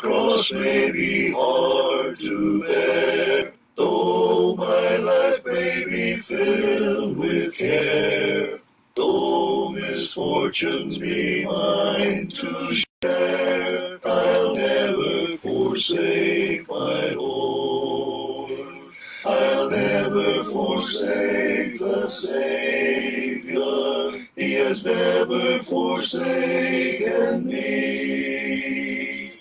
cross may be hard to bear, though my life may be filled with care, though misfortunes be mine to share, I'll never forsake my Lord. I'll never forsake the Savior. He has never forsaken me.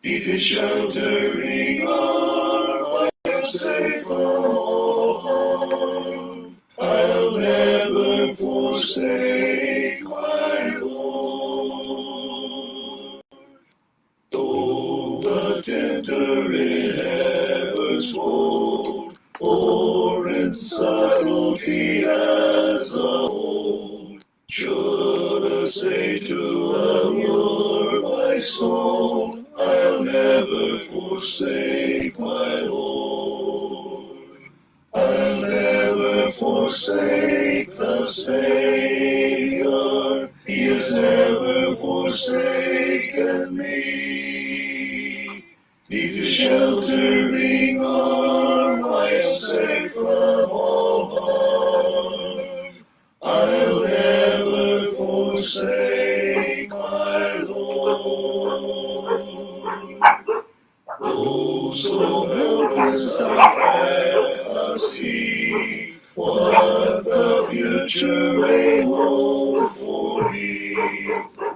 Beneath his sheltering arm, I am safe from all harm. I'll never forsake my Lord. Though the tempter in heaven's wold, or in subtlety as a hold, should essay to allure my soul, I'll never forsake my Lord. I'll never forsake the Savior. He has never forsaken me. Neath his sheltering arm, I am safe from all harm. I'll never forsake my Lord. Oh, so helpless I cannot see what the future may hold for me.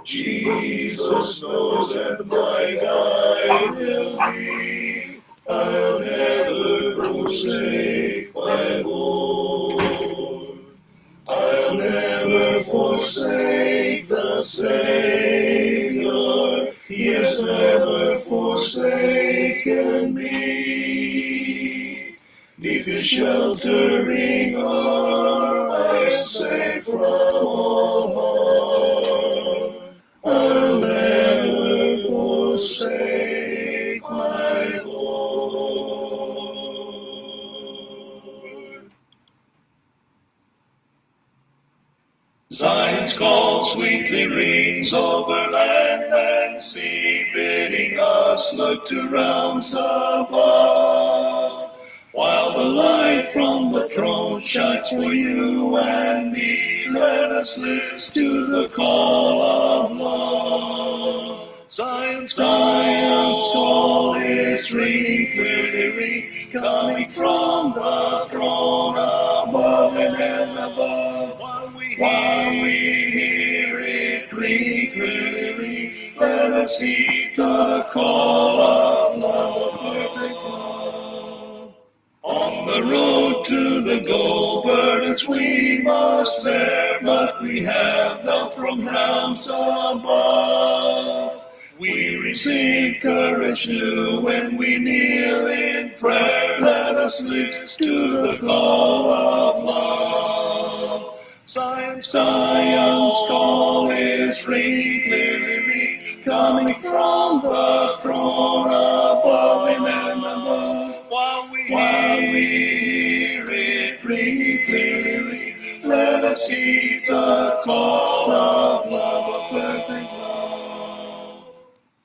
Jesus knows and my guide will be. I'll never forsake my Lord. I'll never forsake the Savior. He has never forsaken me. Neath his sheltering arm, I am safe from all harm. I'll never forsake my Lord. Zion's call sweetly rings over land and sea, bidding us look to realms above. While the light from the throne shines for you and me, let us listen to the call of love. Zion's call is ringing clearly, coming from the throne above and above. While we hear it ringing clearly, let us heed the call of love, perfect love. On the road to the goal, burdens we must bear, but we have help from realms above. We receive courage new when we kneel in prayer. Let us listen to the call of love. Zion's call is ringing clearly, coming from the throne above and above. While we hear it ringing clearly, let us heed the call of love, perfect love.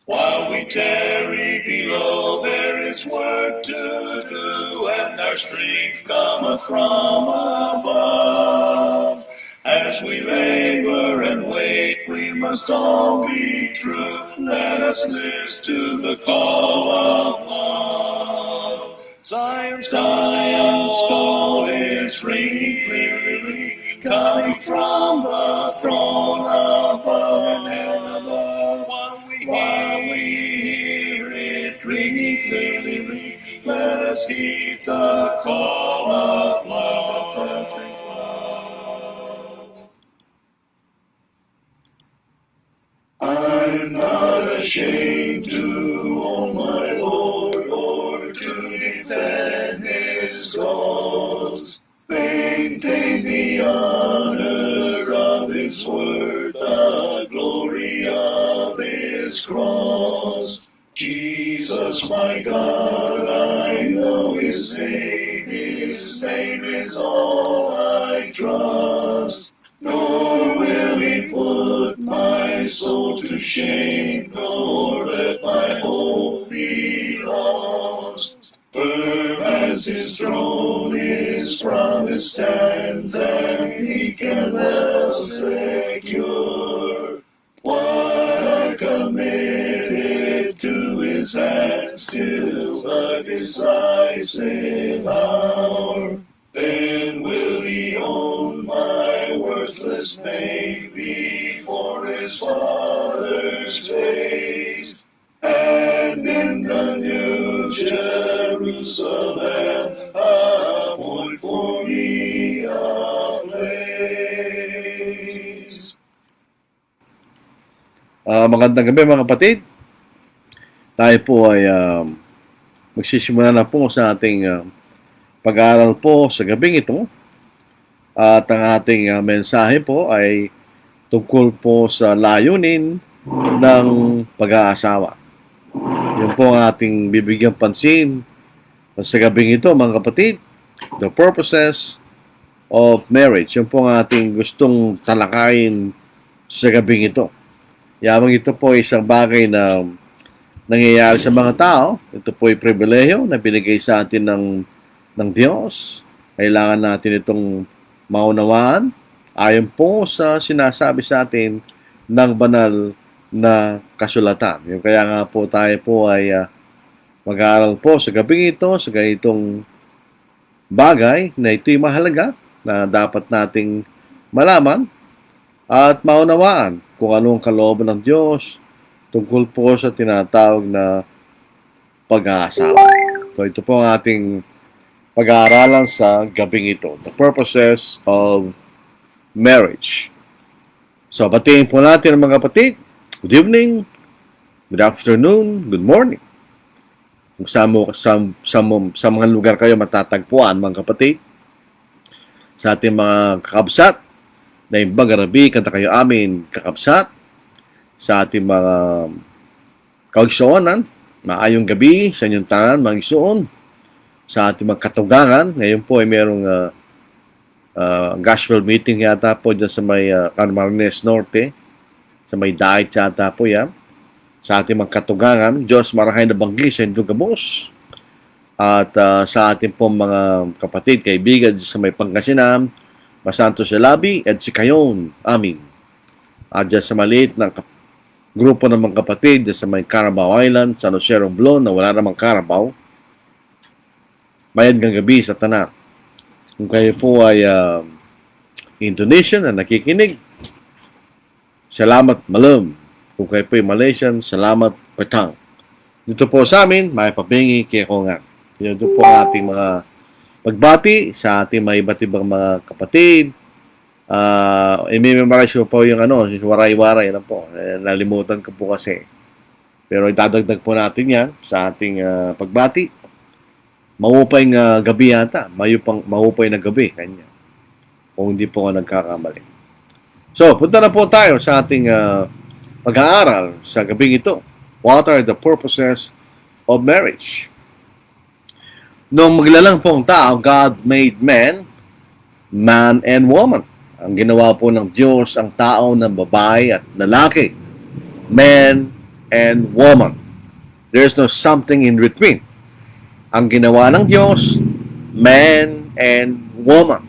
While we tarry below, there is work to do, and our strength cometh from above. As we labor and wait, we must all be true. Let us listen to the call of love. Zion's call is ringing clearly, coming from the throne above and above. While we hear it ringing clearly, let us heed the call of love, perfect love. I'm not ashamed to own my Lord, or to defend his cause. Maintain the honor of his word, the glory of his cross. Jesus, my God, I know his name is all I trust. Nor will he put my soul to shame, nor let my hope be as his throne his promise stands, and he can well secure what I've committed to his hands till the decisive hour. Then will he own my worthless baby before his father's face, and in the new Jerusalem appoint for me a place. Magandang gabi mga kapatid. Tayo po ay magsisimula na po sa ating pag-aaral po sa gabing ito. At ang ating mensahe po ay tungkol po sa layunin ng pag-aasawa. Yun po ang ating bibigyang pansin sa gabing ito mga kapatid. The purposes of marriage. Yun po ang ating gustong talakayin sa gabing ito. Yamang ito po ay isang bagay na nangyayari sa mga tao. Ito po ay pribilehiyo na binigay sa atin ng Diyos. Kailangan natin itong maunawaan ayon po sa sinasabi sa atin ng banal na kasulatan. Yung kaya nga po tayo po ay mag-aaral po sa gabing ito, sa ganitong bagay na ito'y mahalaga na dapat nating malaman at maunawaan kung anong kalooban ng Diyos tungkol po sa tinatawag na pag-aasawa. So ito po ang ating pag-aaralan sa gabing ito. The purposes of marriage. So batiin po natin ang mga kapatid. Good evening, good afternoon, good morning. Kung sa mga lugar kayo matatagpuan mga kapatid, sa ating mga kakabsat, na imbang garabi, kanta kayo amin kakabsat, sa ating mga kaigsuonan, maayong gabi sa inyong tanan, mga igsuon, sa ating mga katugangan. Ngayon po ay mayroong gospel meeting yata po dyan sa may Camarines Norte, sa may diet yata po yan. Sa ating mga katugangan, Diyos marahay na banggi sa inyong gabos. At sa ating po mga kapatid, kaibigan sa may Pangasinan, Masanto si Labi at si Kayon, amin. At dyan sa maliit na grupo ng mga kapatid dyan sa may Carabao Island, San Jose Romblon, na wala namang Carabao, mayad ng gabi sa tanan. Kung kayo po ay Indonesian na nakikinig, salamat malam. Kung kayo po ay Malaysian, salamat petang. Dito po sa amin, may pabingi kaya ko nga. Yun po ang ating mga pagbati sa ating mga iba't ibang mga kapatid. I-memorize ko po yung waray-waray na po. Nalimutan ko po kasi. Pero idadagdag po natin yan sa ating pagbati. Mahupay nga gabi yata. Mahupay na gabi. Kanya. Kung hindi po ako nagkakamali. So, punta na po tayo sa ating pag-aaral sa gabing ito. What are the purposes of marriage? Noong maglalang pong tao, God made man and woman. Ang ginawa po ng Diyos ang tao ng babae at lalaki. Man and woman. There's no something in between. Ang ginawa ng Diyos, man and woman.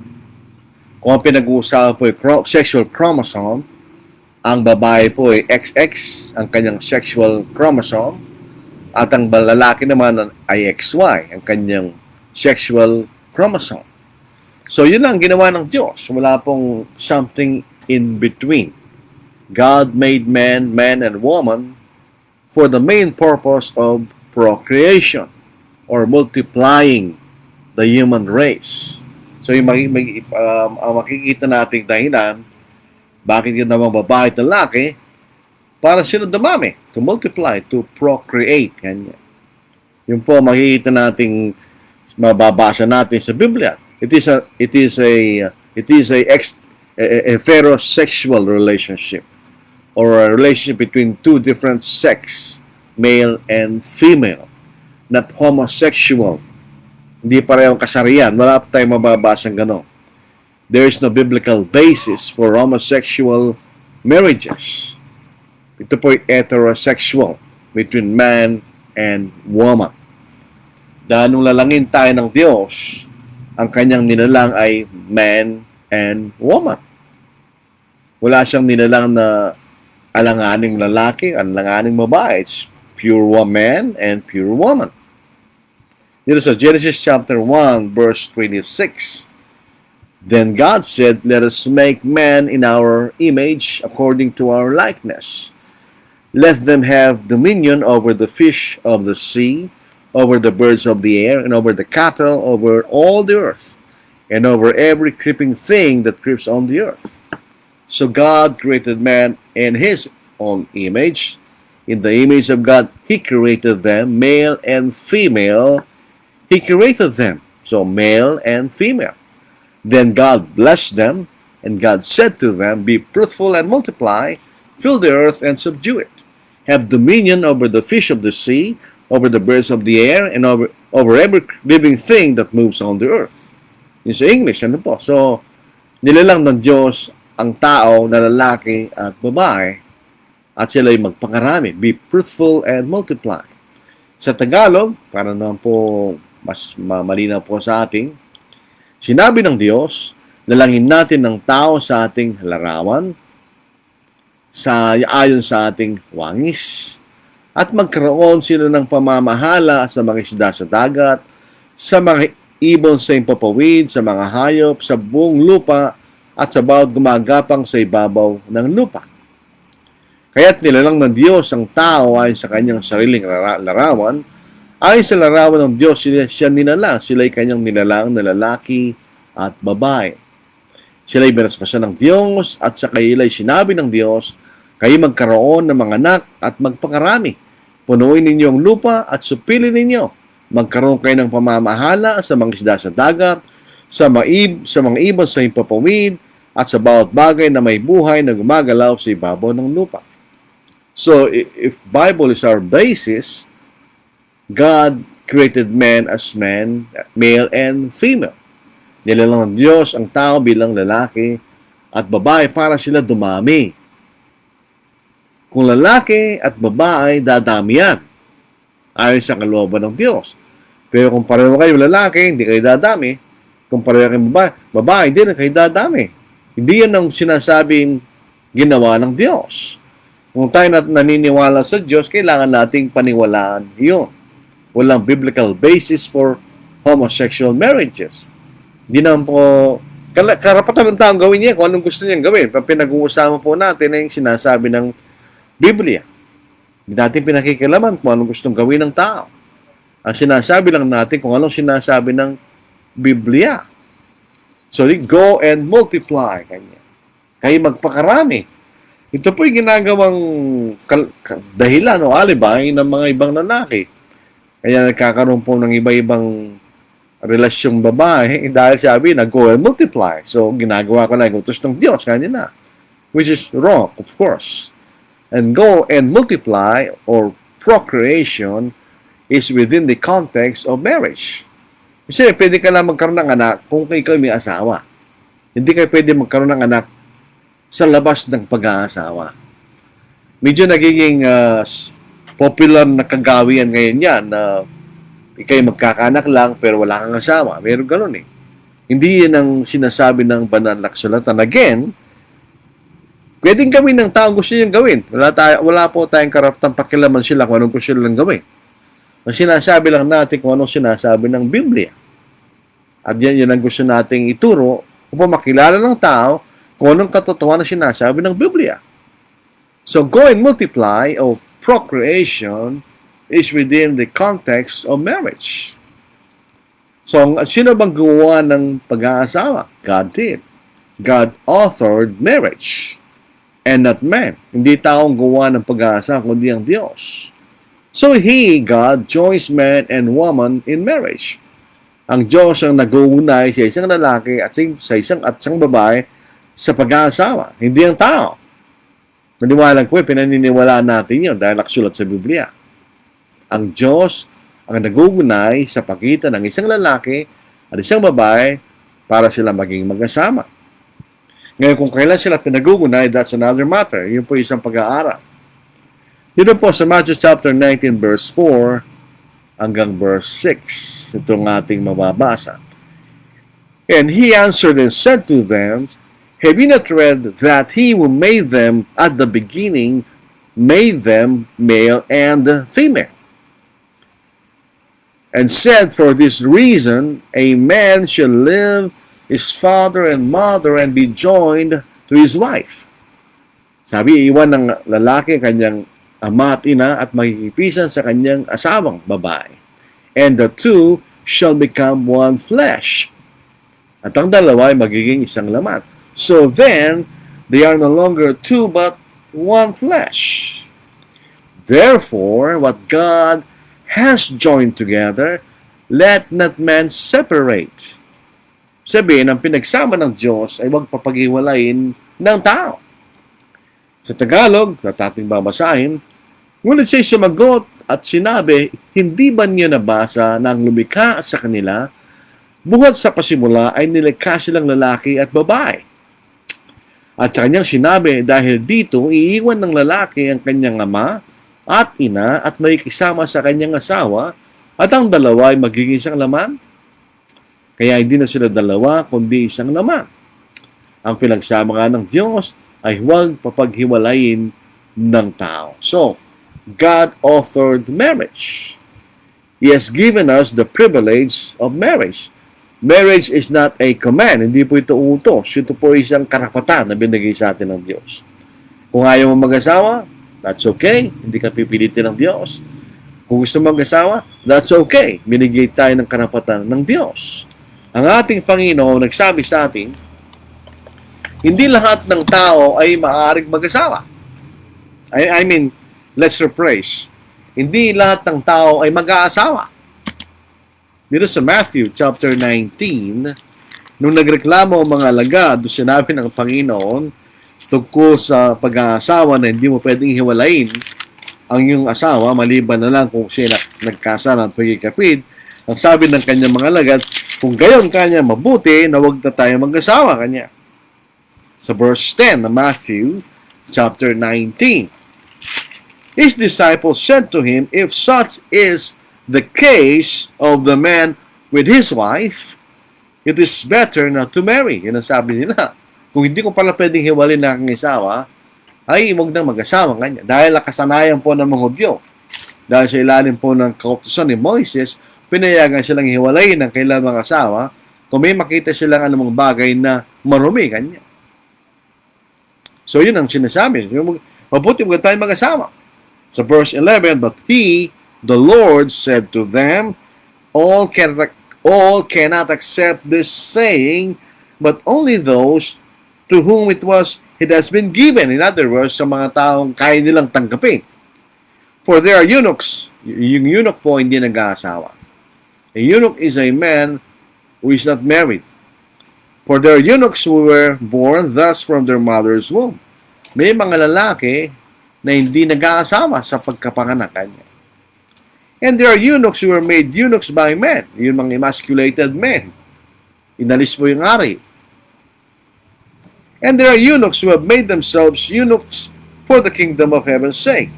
Kung ang pinag-uusapan po ay sexual chromosome, ang babae po ay XX, ang kanyang sexual chromosome, at ang lalaki naman ay XY, ang kanyang sexual chromosome. So, yun ang ginawa ng Diyos. Wala pong something in between. God made man and woman for the main purpose of procreation or multiplying the human race. So, yung makikita nating dahilan, bakit yun namang babae at lalaki, para sila dumami, to multiply, to procreate. Kanya. Yung po makikita nating mababasa natin sa Biblia. It is a heterosexual relationship or a relationship between two different sex, male and female, not homosexual. Hindi parehong kasarian. Wala pa tayong mababasang gano'n. There is no biblical basis for homosexual marriages. Ito po ay heterosexual between man and woman. Dahil nung lalangin tayo ng Diyos, ang kanyang nilalang ay man and woman. Wala siyang nilalang na alanganing lalaki, alanganing babae. It's pure man and pure woman. Dito sa Genesis chapter 1, verse 26, Then God said, Let us make man in our image according to our likeness. Let them have dominion over the fish of the sea, over the birds of the air, and over the cattle, over all the earth, and over every creeping thing that creeps on the earth. So God created man in His own image. In the image of God, He created them, male and female. He created them, so male and female. Then God blessed them, and God said to them, Be fruitful and multiply, fill the earth and subdue it. Have dominion over the fish of the sea, over the birds of the air, and over every living thing that moves on the earth. Yun sa English, ano po? So, nilalang ng Diyos ang tao na lalaki at babae at sila'y magpakarami. Be fruitful and multiply. Sa Tagalog, para naman po mas malinaw po sa ating, sinabi ng Diyos, lalangin natin ng tao sa ating larawan, ayon sa ating wangis, at magkaroon sila ng pamamahala sa mga isda sa dagat, sa mga ibon sa impapawid, sa mga hayop, sa buong lupa, at sa bawat gumagapang sa ibabaw ng lupa. Kaya't nilalang ng Diyos ang tao ayon sa kanyang sariling larawan. Ayon sa larawan ng Diyos, siya nilalang. Sila'y kanyang nilalang na lalaki at babae. Sila'y binasbasan ng Diyos at sa kaila'y sinabi ng Diyos, kayo magkaroon ng mga anak at magpakarami. Punuin ninyo ang lupa at supilin ninyo. Magkaroon kayo ng pamamahala sa mga isda sa dagat, sa mga ibon sa impapawid, at sa bawat bagay na may buhay na gumagalaw sa ibabaw ng lupa. So, if Bible is our basis, God created man as man, male and female. Nilalang ng Diyos ang tao bilang lalaki at babae para sila dumami. Kung lalaki at babae, dadami yan. Ayon sa kalooban ng Diyos. Pero kung pareho kayo lalaki, hindi kayo dadami. Kung pareho kayo babae, hindi na kayo dadami. Hindi yan ang sinasabing ginawa ng Diyos. Kung tayo naniniwala sa Diyos, kailangan nating paniwalaan yun. Walang biblical basis for homosexual marriages. Hindi naman po, karapatan ng taong gawin niya kung anong gusto niyang gawin. Pinag-uusapan po natin ay sinasabi ng Biblia. Hindi natin pinakikilaman kung anong gustong gawin ng tao. Ang sinasabi lang natin kung anong sinasabi ng Biblia. So, go and multiply. Kayo magpakarami. Ito po yung ginagawang dahilan o alibay ng mga ibang lalaki. Kaya nagkakaroon po ng iba-ibang relasyong babae dahil sabi na go and multiply. So, ginagawa ko na yung utos ng Diyos kanina. Which is wrong, of course. And go and multiply or procreation is within the context of marriage. Kasi pwede ka lang magkaroon ng anak kung ikaw may asawa. Hindi kayo pwede magkaroon ng anak sa labas ng pag-aasawa. Medyo nagiging popular na kagawian ngayon yan na ikay magkakaanak lang pero wala kang asawa. Meron ganun eh. Hindi yan ang sinasabi ng banal na kasulatan. Again, pwedeng gawin ng tao gusto niyang gawin. Wala po tayong karapatang pakilaman sila kung anong gusto nilang gawin. Ang sinasabi lang natin kung anong sinasabi ng Biblia. At yan ang gusto nating ituro upang makilala ng tao kung anong katotohanan na sinasabi ng Biblia. So, go and multiply o procreation is within the context of marriage. So, sino bang gumawa ng pag-aasawa? God did. God authored marriage and not man. Hindi taong gumawa ng pag-aasawa, kundi ang Diyos. So, God, joins man and woman in marriage. Ang Diyos ang nag-uunay sa isang lalaki at sa isang babae sa pag-aasawa. Hindi ang tao. Maniwala ko, pinaniniwalaan natin yun dahil nakasulat sa Biblia. Ang Diyos ang nag-uunay sa pagitan ng isang lalaki at isang babae para sila maging mag-asama. Ngayon, kung kailan sila pinag-uunay, that's another matter. Yun po isang pag-aaral. Dito po sa Matthew chapter 19 verse 4, hanggang verse 6. Itong ating mababasa. And he answered and said to them, have you not read that he who made them at the beginning made them male and female? And said, for this reason, a man shall leave his father and mother and be joined to his wife. Sabi, iwan ng lalaki kanyang ama at ina at magkikipisan sa kanyang asawang babae. And the two shall become one flesh. At ang dalawa ay magiging isang laman. So then, they are no longer two but one flesh. Therefore, what God has joined together, let not man separate. Sabihin, ang pinagsama ng Diyos ay huwag papag-iwalayin ng tao. Sa Tagalog, na ating babasahin, ngunit siya'y sumagot at sinabi, hindi ba niyo nabasa na ang lumikha sa kanila, buhat sa pasimula ay nilikha silang lalaki at babae? At sa kanyang sinabi, dahil dito, iiwan ng lalaki ang kanyang ama at ina at may kisama sa kanyang asawa at ang dalawa ay magiging isang laman. Kaya hindi na sila dalawa kundi isang laman. Ang pinagsama nga ng Diyos ay huwag papaghiwalayin ng tao. So, God authored marriage. He has given us the privilege of marriage. Marriage is not a command. Hindi po ito utos. Ito po isang karapatan na binigay sa atin ng Diyos. Kung ayaw mo mag-asawa, that's okay. Hindi ka pipilitin ng Diyos. Kung gusto mag-asawa, that's okay. Binigay tayo ng karapatan ng Diyos. Ang ating Panginoon nagsabi sa atin, hindi lahat ng tao ay maaaring mag-asawa. I mean, let's rephrase. Hindi lahat ng tao ay mag-aasawa. Dito sa Matthew chapter 19, nung nagreklamo ang mga alagad, sinabi ng Panginoon tungkol sa pag-aasawa na hindi mo pwedeng hiwalayin ang iyong asawa, maliban na lang kung siya nagkasala ng pagkikapid. Ang sabi ng kanyang mga alagad, kung gayon kanya mabuti, na huwag na tayo mag-asawa kanya. Sa verse 10 ng Matthew chapter 19, his disciples said to him, if such is the case of the man with his wife, it is better not to marry. Yun ang sabi nila. Kung hindi ko pala pwedeng hiwalin na aking asawa, ay huwag nang mag-asawa kanya. Dahil nakasanayan po ng mga Hudyo, dahil sa ilalim po ng kautusan ni Moises, pinayagan silang hiwalayin ng kailang mga asawa kung may makita silang anumang bagay na marumi kanya. So yun ang sinasabi. Mabuti huwag tayo mag-asawa. Sa verse 11, but he, the Lord, said to them, all cannot accept this saying, but only those to whom it has been given. In other words, sa mga taong kaya nilang tanggapin. For there are eunuchs. Yung eunuch po hindi nag-aasawa. A eunuch is a man who is not married. For there are eunuchs who were born thus from their mother's womb. May mga lalaki na hindi nag-aasawa sa pagkapanganak kanya. And there are eunuchs who were made eunuchs by men. Yung mga emasculated men. Inalis mo yung ari. And there are eunuchs who have made themselves eunuchs for the kingdom of heaven's sake.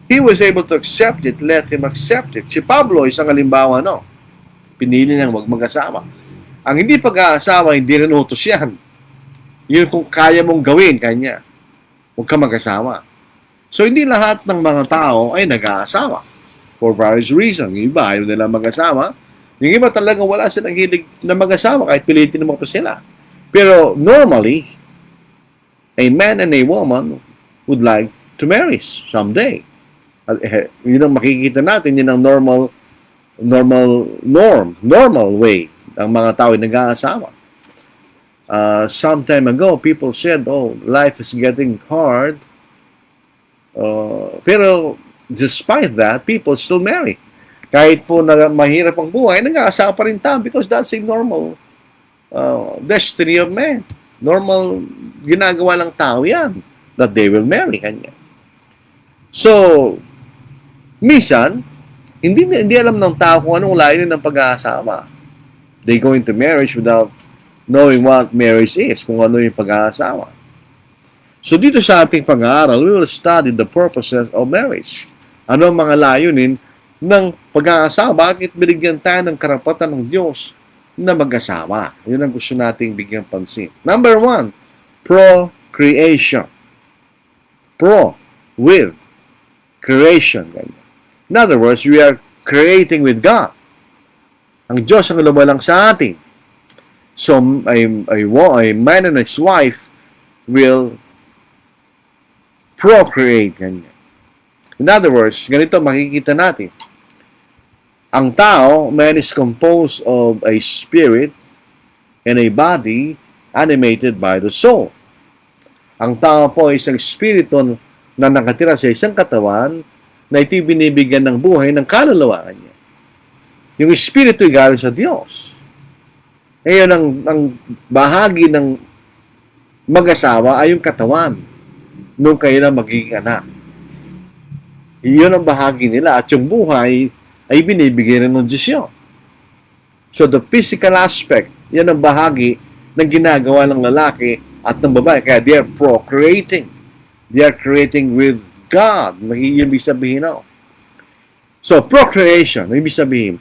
He was able to accept it, let him accept it. Si Pablo, isang halimbawa, no? Pinili niyang wag mag-asawa. Ang hindi pag-aasawa, hindi rin utos yan. Yun kung kaya mong gawin kanya. Huwag ka mag-asawa. So, hindi lahat ng mga tao ay nag-aasawa. For various reasons. Yung iba, ayaw nila mag-asawa. Yung iba talaga wala silang hilig na mag-asawa kahit pilitin mo pa sila. Pero normally, a man and a woman would like to marry someday. Yun ang makikita natin, yun ang normal way ang mga tao ay nag-aasawa. Some time ago, people said, oh, life is getting hard. Pero despite that, people still marry. Kahit po na mahirap ang buhay, nag-aasawa pa rin tao because that's a normal destiny of man. Normal ginagawa ng tao yan, that they will marry kanya. So, minsan, hindi alam ng tao kung anong layunin ng pag-aasawa. They go into marriage without knowing what marriage is, kung ano yung pag-aasawa. So, dito sa ating pag-aaral, we will study the purposes of marriage. Ano ang mga layunin ng pag-aasawa. Bakit binigyan tayo ng karapatan ng Diyos na mag-asawa? Yun ang gusto nating bigyan pansin. Number 1, procreation. Pro, with, creation. In other words, we are creating with God. Ang Diyos ang lumalang sa atin. So, a man and his wife will procreate. Ganyan. In other words, ganito makikita natin. Ang tao, man is composed of a spirit and a body animated by the soul. Ang tao po ay isang espiritu na nakatira sa isang katawan na ito'y binibigyan ng buhay ng kaluluwa niya. Yung espiritu ay galing sa Diyos. Ngayon, ang bahagi ng mag-asawa ay yung katawan nung kayo na magiging anak. Iyon ang bahagi nila at yung buhay ay binibigay rin ng Diyos yun. So the physical aspect, yan ang bahagi ng ginagawa ng lalaki at ng babae. Kaya they are procreating. They are creating with God. Ibig sabihin na. So procreation, ibig sabihin,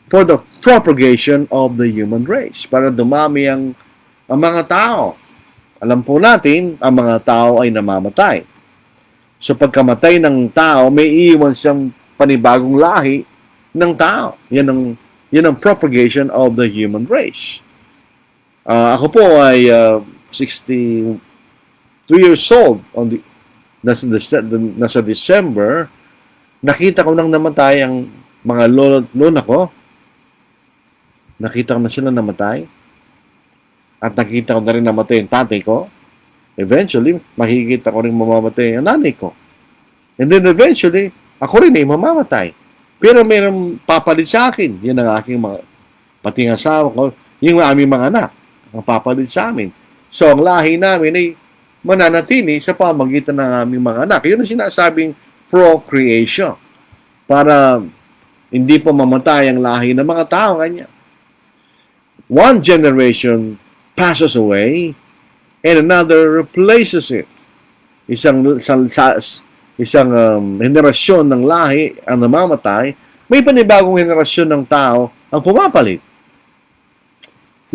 for the propagation of the human race. Para dumami ang mga tao. Alam po natin, ang mga tao ay namamatay. So pagkamatay ng tao, may iiwan siyang panibagong lahi ng tao. Yan ang propagation of the human race. Ako po ay 62 years old nasa December. Nakita ko nang namatay ang mga lola ko. Nakita ko na sila namatay. At nakita ko na rin namatay yung tatay ko. Eventually, makikita ko rin mamamatay ang nanay ko. And then eventually, ako rin ay mamamatay. Pero mayroong papalit sa akin. Yan ang aking mga, pati ang asawa ko, yung aming mga anak, ang papalit sa amin. So, ang lahi namin ay mananatili sa pamagitan ng aming mga anak. Yun ang sinasabing procreation. Para hindi po mamatay ang lahi ng mga tao. Kanya. One generation passes away and another replaces it. Isang henerasyon ng lahi ang namamatay, may panibagong henerasyon ng tao ang pumapalit.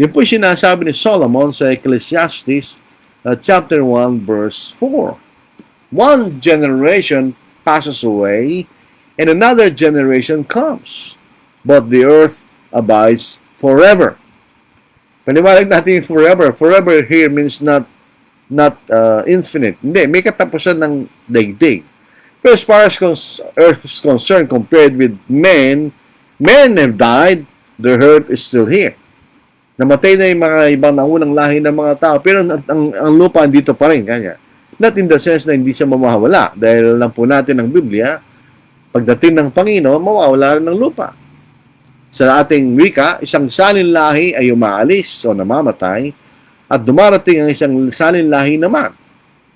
Yun po sinasabi ni Solomon sa Ecclesiastes chapter 1 verse 4. One generation passes away and another generation comes, but the earth abides forever. Paniwalag natin forever. Forever here means not infinite. Hindi, may katapusan ng daigdig. But as far as earth is concerned, compared with men have died, the earth is still here. Namatay na yung mga ibang naunang lahi ng mga tao, pero ang lupa dito pa rin. Kanya. Not in the sense na hindi siya mamawala. Dahil alam po natin ng Biblia, pagdating ng Panginoon, mawawala rin ng lupa. Sa ating wika, isang salin lahi ay umaalis o namamatay at dumarating ang isang salin lahi naman.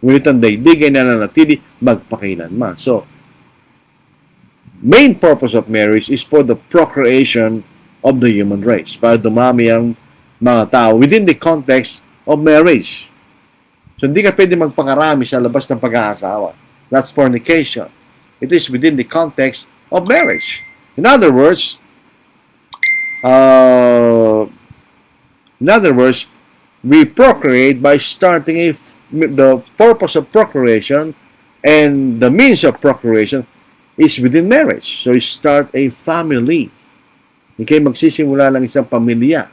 Ngunit ang daigdig ay nananatili magpakailanman. So, main purpose of marriage is for the procreation of the human race. Para dumami ang mga tao within the context of marriage. So, hindi ka pwede magpangarami sa labas ng pag-aasawa. That's fornication. It is within the context of marriage. In other words, we procreate by starting the purpose of procreation and the means of procreation is within marriage. So, you start a family. Hindi kayo magsisimula ng isang pamilya.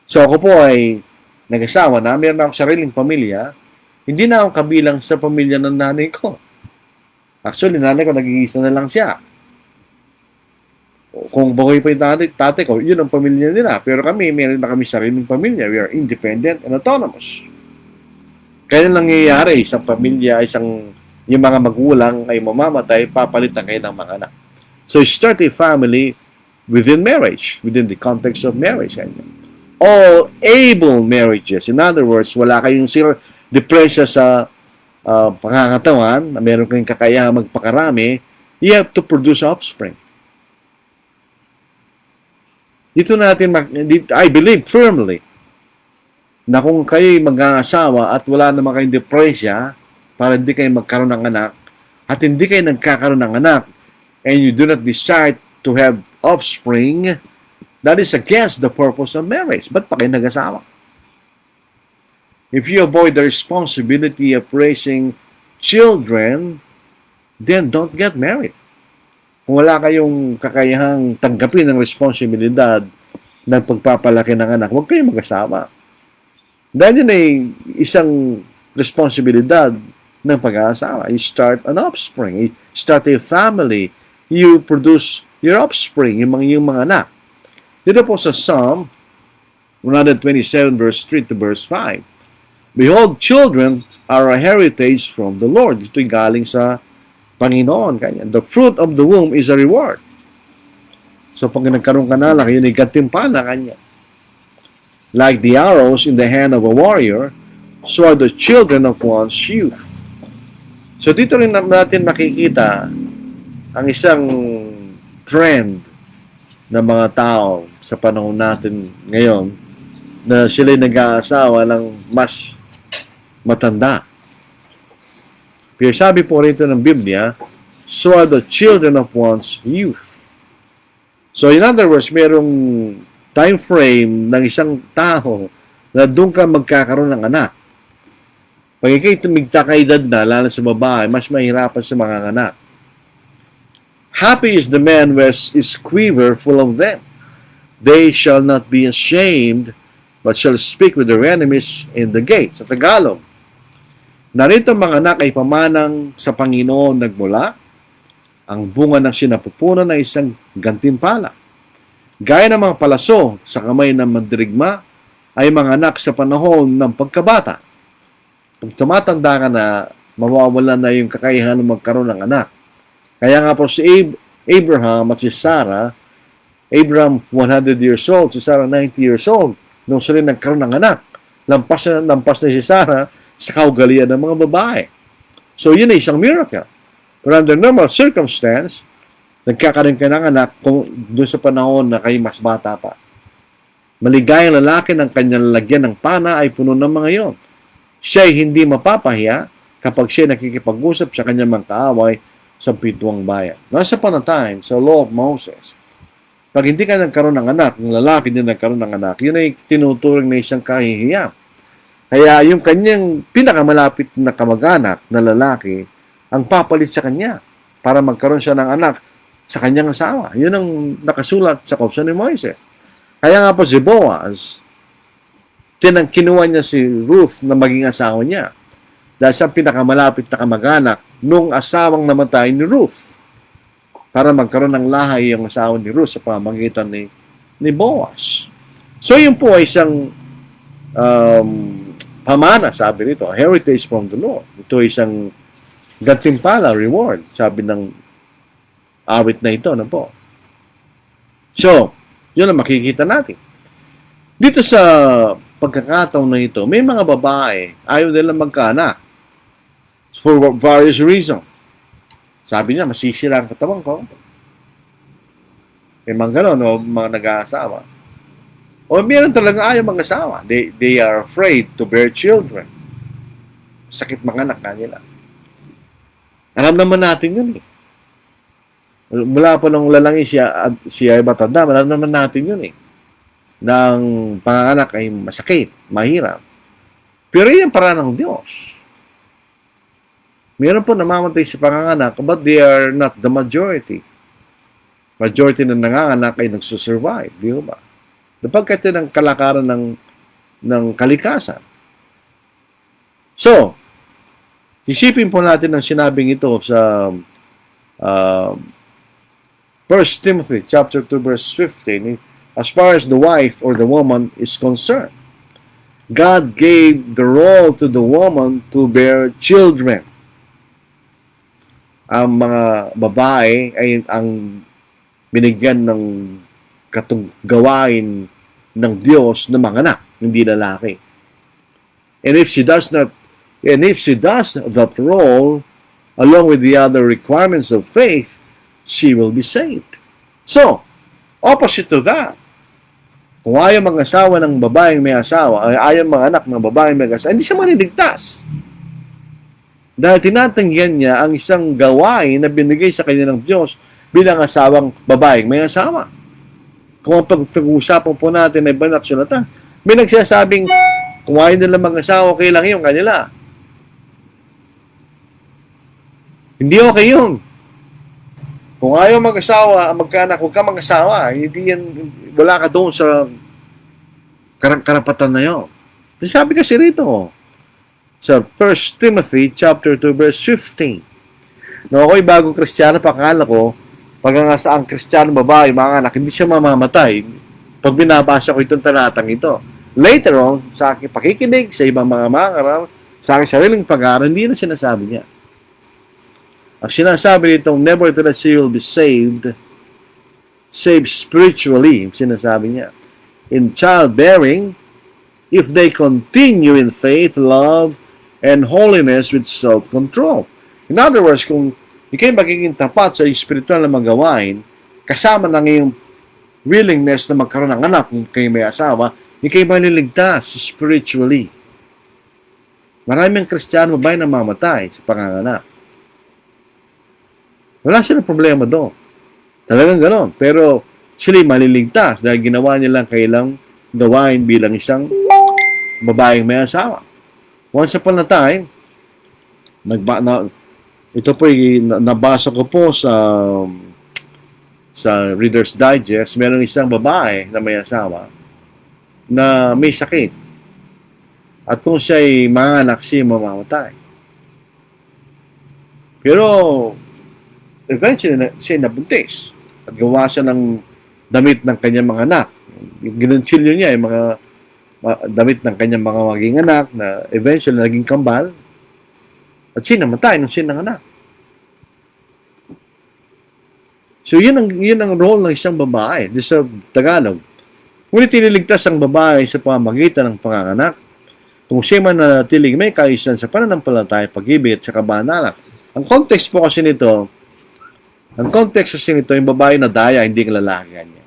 So, ako po ay nag-asawa na. Meron akong sariling pamilya. Hindi na ako kabilang sa pamilya ng nanay ko. Actually, nanay ko, nag-iisa na lang siya. Kung buhay pa yung tatay ko, yun ang pamilya nila. Pero kami, meron na kami sariling pamilya. We are independent and autonomous. Kaya nangyayari, isang pamilya, yung mga magulang ay mamamatay, papalitan kayo ng mga anak. So, start a family within marriage, within the context of marriage. All able marriages. In other words, wala kayong depresya sa pangangatawan, meron kayong kakayahan magpakarami, you have to produce offspring. Dito natin, I believe firmly na kung kayo'y mag-aasawa at wala naman kayong depresya para hindi kayo magkaroon ng anak at hindi kayo nagkakaroon ng anak, and you do not desire to have offspring, that is against the purpose of marriage. Ba't pa kayo nag-asawa? If you avoid the responsibility of raising children, then don't get married. Kung wala kayong kakayahang tanggapin ang responsibilidad ng pagpapalaki ng anak, huwag kayong mag-asawa. Dahil yun ay isang responsibilidad ng pag-aasawa. You start an offspring. You start a family. You produce your offspring, yung mga anak. Dito po sa Psalm 127 verse 3 to verse 5. Behold, children are a heritage from the Lord. Ito'y galing sa Panginoon. Kanya. The fruit of the womb is a reward. So pag nagkaroon ka na lang, yun ay gantimpala kanya. Like the arrows in the hand of a warrior, so are the children of one's youth. So dito rin natin makikita ang isang trend ng mga tao sa panahon natin ngayon na sila'y nag-aasawa ng mas matanda. Pero sabi po rito ng Biblia, so are the children of one's youth. So in other words, merong time frame ng isang tao na doon ka magkakaroon ng anak. Pag ikay tumigta ka edad na, lalo sa babae, mas mahirapan sa mga anak. Happy is the man who is quiver full of them. They shall not be ashamed, but shall speak with their enemies in the gate. Sa Tagalog, narito mga anak ay pamanang sa Panginoon nagmula, ang bunga ng sinapupunan na isang gantimpala. Gaya ng mga palaso sa kamay ng mandirigma, ay mga anak sa panahon ng pagkabata. Pag tumatanda ka na, mawawala na yung kakayahan ng magkaroon ng anak. Kaya nga po si Abraham at si Sarah, Abraham 100 years old, si Sarah 90 years old, nung sila nagkaroon ng anak. Lampas na si Sarah sa kaugalian ng mga babae. So yun ay isang miracle. But under normal circumstance, nagkakaroon ka ng anak kung doon sa panahon na kayo mas bata pa. Maligayang lalaki ng kanyang lalagyan ng pana ay puno ng mga yon. Siya ay hindi mapapahiya kapag siya nakikipag-usap sa kanyang mga kaaway sa pituang bayan. Nasa upon a time, sa law of Moses, pag hindi ka nagkaroon ng anak, ng lalaki din nagkaroon ng anak, yun ay tinuturing na isang kahihiyang. Kaya yung kanyang pinakamalapit na kamag-anak na lalaki, ang papalit sa kanya para magkaroon siya ng anak sa kanyang asawa. Yun ang nakasulat sa kautusan ni Moises. Kaya nga po si Boaz, kinuha niya si Ruth na maging asawa niya dahil siya pinakamalapit na kamag-anak nung asawang namatay ni Ruth para magkaroon ng lahay ang asawa ni Ruth sa pamamagitan ni Boaz. So yun po ay isang pamana, sabi nito, heritage from the Lord. Ito ay isang gantimpala, reward, sabi ng awit na ito. Ano po? So, yun ang makikita natin. Dito sa pagkakataon na ito, may mga babae, ayaw nila magkaanak for various reasons. Sabi niya, masisira ang katawan ko. May mga gano'n, o mga nag-aasawa. O meron talaga ayaw mag-asawa. They are afraid to bear children. Sakit mga anak kanila. Alam naman natin yun eh. Mula pa nung lalaki siya ay matanda, alam naman natin yun eh. Nang panganganak ay masakit, mahirap. Pero yan para ng Diyos. Meron po namamatay sa panganganak, but they are not the majority. Majority na nanganganak ay nagsusurvive. Di ba? Napagkat yun ang kalakaran ng kalikasan. So, isipin po natin ang sinabing ito sa 1 Timothy chapter 2 verse 15. As far as the wife or the woman is concerned, God gave the role to the woman to bear children. Ang mga babae ay ang binigyan ng gawain ng Diyos na mga anak, hindi lalaki. And if she does that role along with the other requirements of faith, she will be saved. So, opposite to that, kung ayaw mag-asawa ng babaeng may asawa, ayaw mga anak ng babaeng may asawa, hindi siya maniligtas. Dahil tinatanggihan niya ang isang gawain na binigay sa kanya ng Diyos bilang asawang babaeng may asawa. Kung ang pag-uusapan po natin ay banal sulatan, may nagsasabing kung ayaw nila mag-asawa, okay lang yung kanila. Hindi okay yun. Kung ayaw mag-asawa, magkaanak, huwag ka mag-asawa. Hindi yan, wala ka doon sa karapatan na yun. Sabi kasi rito, sa 1 Timothy chapter 2 verse 15. No, ako'y bagong Kristiyano, pakala ko, pag nga sa ang Kristiyano babae, mga anak, hindi siya mamamatay. Pag binabasa ko itong talatang ito. Later on, sa aking pakikinig, sa ibang mga mangaral, sa aking sariling pag-aaral, hindi na sinasabi niya. Ang sinasabi nitong, nevertheless you will be saved spiritually, sinasabi niya. In childbearing, if they continue in faith, love, and holiness with self-control. In other words, kung ikay magiging tapat sa spiritual na magawain, kasama ng iyong willingness na magkaroon ng anak kung kayo may asawa, ikay maliligtas spiritually. Maraming Kristiyano babae na mamatay sa panganganak. Wala silang problema doon. Talagang ganon. Pero sila'y maliligtas dahil ginawa nilang kailang gawain bilang isang babaeng may asawa. Once upon a time, ito po nabasa ko po sa Reader's Digest, meron isang babae na may asawa na may sakit. At kung siya'y manganak, siya mamamatay. Pero eventually siya nabuntis at gawa siya ng damit ng kanyang mga anak. Ginunchilyo niya yung mga damit ng kanyang mga maging anak na eventually naging kambal at siya namatay nung siya nanganak. So yun ang role ng isang babae sa Tagalog. Ngunit tiniligtas ang babae sa pamamagitan ng panganganak kung siya man nanatiling may kaayusan sa pananampalataya, pag-ibig at sa kabanalan. Ang context nito, yung babae na daya, hindi ang lalaki kanya.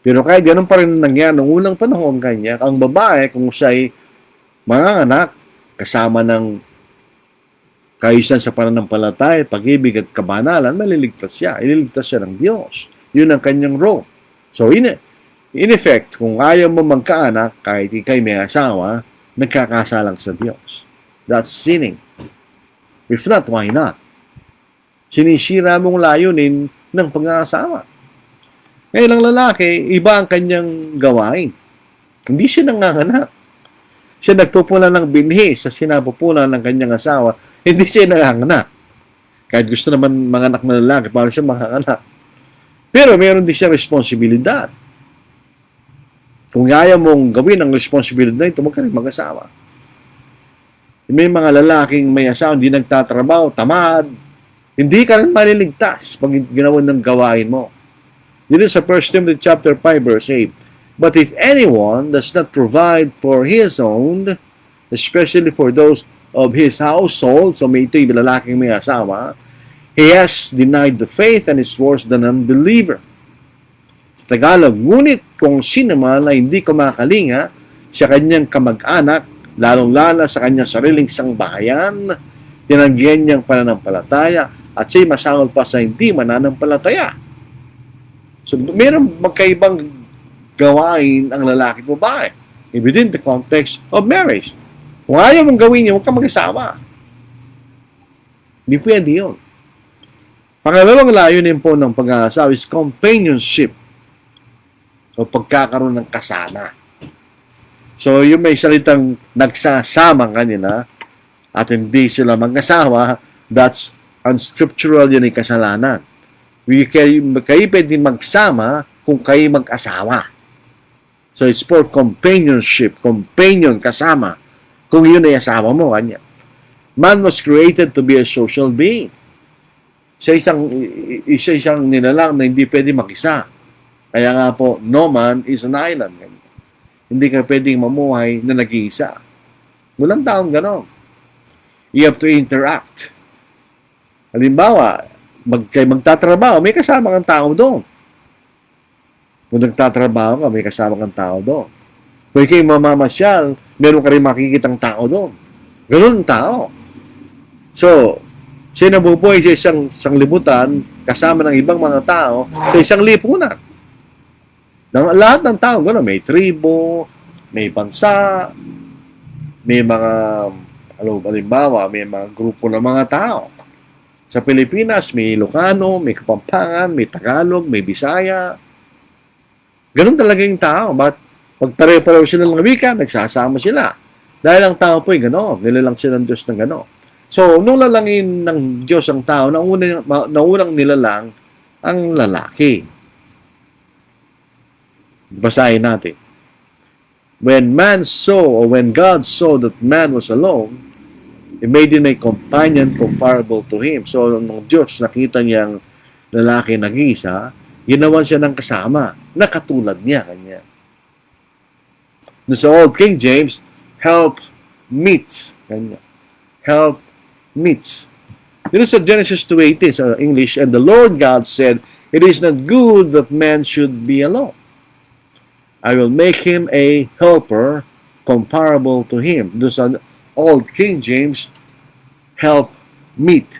Pero kahit ganun pa rin nangyari noong unang panahon kanya, ang babae, kung siya'y manganganak, kasama ng kaayusan sa pananampalataya, pag-ibig at kabanalan, maliligtas siya. Ililigtas siya ng Diyos. Yun ang kanyang role. So, in effect, kung ayaw mo magkaanak, kahit ikay may asawa, nagkakasalang sa Diyos. That's sinning. If not, why not? Sinisira mong layunin ng pag-aasawa. Ngayon ang lalaki, iba ang kanyang gawain. Hindi siya nanganganak. Siya nagpupunan ng binhi sa sinapupunan ng kanyang asawa. Hindi siya nanganganak. Kahit gusto naman manganak na lalaki, para siya manganganak. Pero meron din siya responsibilidad. Kung ayaw mong gawin ang responsibilidad na ito, magkaroon mag-asawa. May mga lalaking may asawa, hindi nagtatrabaho, tamad. Hindi ka rin maliligtas pag ginawa ng gawain mo. Dito sa 1 Timothy chapter 5 verse 8. But if anyone does not provide for his own, especially for those of his household, so may ito'y lalaking may asawa, he has denied the faith and is worse than an unbeliever. Sa Tagalog, ngunit kung sino man ay hindi kumakalinga sa kanyang kamag-anak, lalong-lala sa kanyang sariling sangbahayan, tinanggihan niyang pananampalataya, at siya'y masangol pa sa hindi mananampalataya. So, mayroong magkaibang gawain ang lalaki at babae within the context of marriage. Kung ayaw mong gawin niya, huwag ka mag-asawa. Hindi pwede yun. Pangalawang layunin po ng pag-aasawa is companionship o pagkakaroon ng kasama. So, yung may salitang nagsasama kanila at hindi sila mag-asawa, that's unscriptural, yun ay kasalanan. Kayo pwede magsama kung kayo mag-asawa. So, it's for companionship, companion, kasama. Kung yun ay asawa mo, kanya. Man was created to be a social being. Isang nilalang na hindi pwede mag-isa. Kaya nga po, no man is an island. Hindi ka pwedeng mamuhay na nag-iisa. Walang taong gano'n. You have to interact. Halimbawa, magtatrabaho, may kasama kang tao doon. Kung nagtatrabaho ka, may kasama kang tao doon. Kung kayo mamamasyal, meron ka rin makikitang tao doon. Ganun ang tao. So, Siya nabubuhay sa isang sanglibutan kasama ng ibang mga tao sa isang lipunan. Lahat ng tao, gano'n, may tribo, may bansa, may mga, halimbawa, may mga grupo ng mga tao. Sa Pilipinas, may Ilocano, may Kapampangan, may Tagalog, may Bisaya. Ganun talaga yung tao. Pag pare-pareho sila ng wika, nagsasama sila. Dahil ang tao po ay gano'n. Nilalang sila ng Diyos ng gano'n. So, nung lalangin ng Diyos ang tao, naunang nilalang ang lalaki. Basahin natin. When God saw that man was alone, He made him a companion comparable to him. So, nung Diyos nakita niyang lalaki nag-iisa, ginawan siya ng kasama na katulad niya. Kanya. Sa Old King James, help meets. Kanya. Help meets. Dito sa Genesis 2:18 sa English, and the Lord God said, it is not good that man should be alone. I will make him a helper comparable to him. Doon sa Old King James, help meet.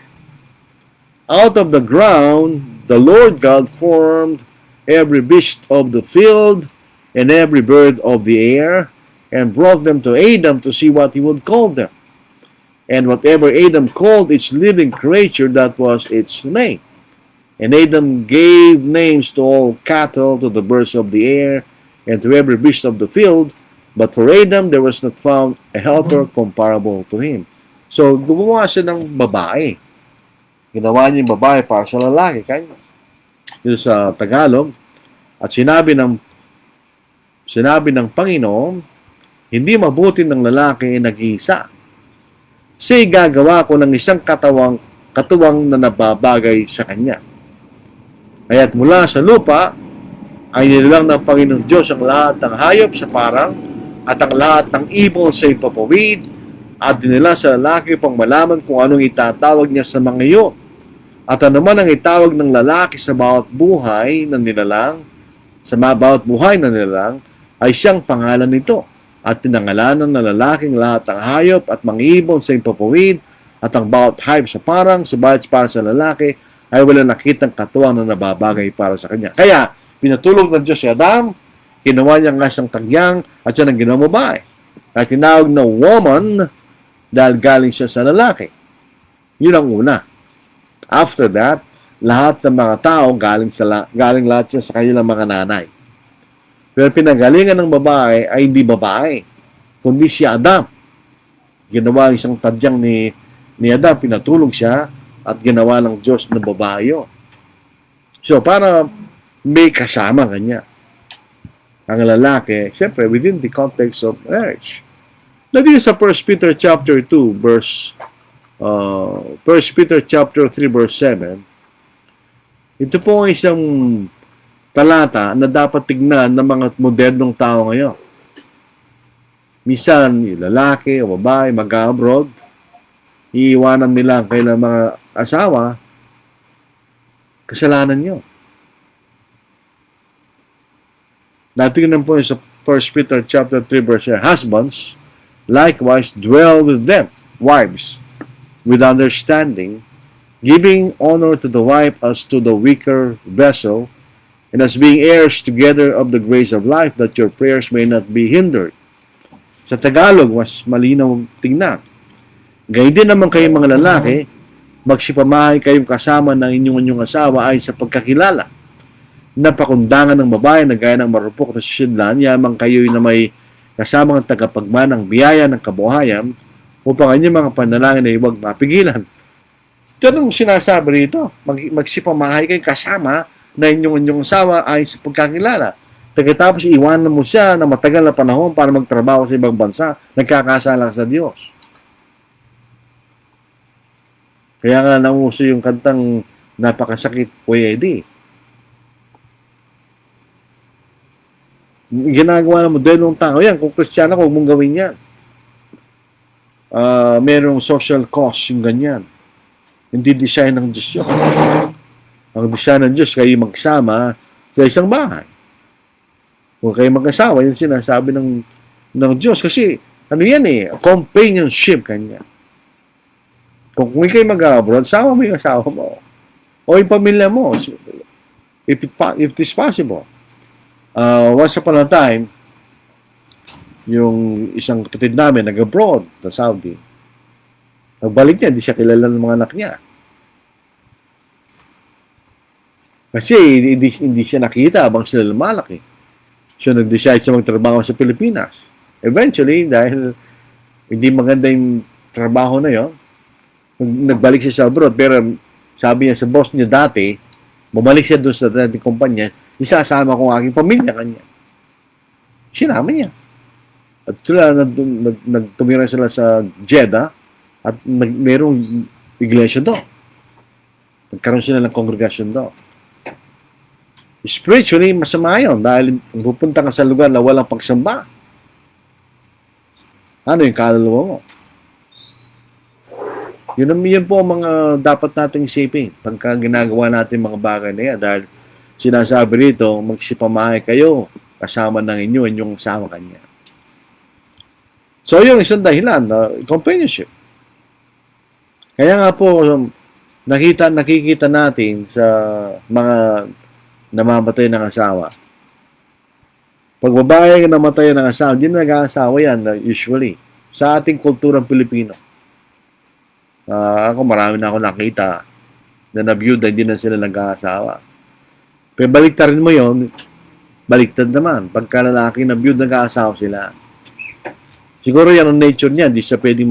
Out of the ground, the Lord God formed every beast of the field and every bird of the air, and brought them to Adam to see what he would call them. And whatever Adam called its living creature, that was its name. And Adam gave names to all cattle, to the birds of the air, and to every beast of the field. But for Adam, there was not found a helper comparable to him. So, gumawa siya ng babae. Ginawa niya yung babae para sa lalaki. Kanya. Dito sa Tagalog. At sinabi ng Panginoon, hindi mabuti ng lalaki nag-iisa. Siya'y gagawa ko ng isang katuwang na nababagay sa kanya. Kaya't mula sa lupa, ay nilalang ng Panginoon Diyos ang lahat ng hayop sa parang, at ang lahat ng ibon sa ipapawid, at dinala sa lalaki pang malaman kung anong itatawag niya sa mga iyon. At ano man ang itawag ng lalaki sa bawat buhay na nilalang, ay siyang pangalan nito. At tinangalanan ng lalaking lahat ng hayop at mga ibon sa ipapawid, at ang bawat hayop sa parang, subalit para sa lalaki, ay wala nakitang katuwang na nababagay para sa kanya. Kaya, pinatulog ng Diyos si Adam, kinuha niya nga siyang tagyang at siya nang ginawang babae. At tinawag na woman dahil galing siya sa lalaki. Yun ang una. After that, lahat ng mga tao galing lahat siya sa kanilang mga nanay. Pero pinagalingan ng babae ay hindi babae, kundi si Adam. Ginawa isang tadyang ni Adam, pinatulog siya at ginawa ng Diyos na babae yun. So, para may kasama kanya ang lalaki, siyempre, within the context of marriage. Dito sa 1 Peter chapter 2, verse 1 Peter chapter 3, verse 7, ito po ang isang talata na dapat tignan ng mga modernong tao ngayon. Minsan, yung lalaki o babae, mag-abroad, iiwanan nila ang kailang mga asawa, kasalanan nyo. Natingnan po sa 1 Peter chapter 3 verse 8, husbands, likewise dwell with them, wives, with understanding, giving honor to the wife as to the weaker vessel, and as being heirs together of the grace of life, that your prayers may not be hindered. Sa Tagalog, mas malinaw tingnan. Gayun din naman kayong mga lalaki, magsipamahay kayong kasama ng inyong asawa ay sa pagkakilala. Napakundangan ng babae na gaya ng marupok na sisidlan, yamang kayo'y na may kasamang tagapagmanang biyaya ng kabuhayan upang inyong mga panalangin ay huwag mapigilan. Ito nung sinasabi rito, magsipamahay kayong kasama na inyong asawa ay sa pagkakilala. Pagkatapos iwanan mo siya na matagal na panahon para magtrabaho sa ibang bansa, nagkakasala sa Diyos. Kaya nga nauso yung kantang napakasakit, Kuya Eddie. Ginagawa na modernong tao yan. Kung Kristiyano, huwag mong gawin yan. Merong social cost yung ganyan. Hindi design ng Diyos yun. Ang design ng Diyos, kayo magsama sa isang bahay. Kung kayo mag-asawa, yun sinasabi ng Diyos. Kasi, ano yan companionship kanya. Kung kayo mag-abroad, sama mo yung asawa mo. O yung pamilya mo. If it is possible. Once upon a time, yung isang kapatid namin nag-abroad sa Saudi. Nagbalik niya, hindi siya kilala ng mga anak niya. Kasi hindi siya nakita habang sila lumalaki. So, nag-decide siya magtrabaho sa Pilipinas. Eventually, dahil hindi maganda yung trabaho na yon, nagbalik siya sa abroad. Pero sabi niya sa boss niya dati, bumalik siya doon sa dating kumpanya, isasama ko ang aking pamilya kanya. Sinama niya. At sila, nagtumira sila sa Jeddah at mayroong iglesia doon. Nagkaroon sila ng congregation doon. Spiritually, masama yun dahil pupunta ka sa lugar na walang pagsamba. Ano yung kaluluwa mo? Yun po ang mga dapat nating isipin pagka ginagawa natin mga bagay na yan. Dahil sinasabi rito, magsipamahay kayo kasama ng inyong kasama kanya. So, yung isang dahilan, companionship. Kaya nga po, nakikita natin sa mga namamatay ng asawa. Pag babae ang namatay ng asawa, hindi na nag-aasawa yan usually. Sa ating kulturang Pilipino. Ako marami na ako nakita na nabiyuda, hindi na sila nag-aasawa. Pero baliktarin mo yon, baliktad naman. Pagka lalaki nabiyuda, nag-aasawa sila. Siguro yan ang nature niya, hindi siya pwedeng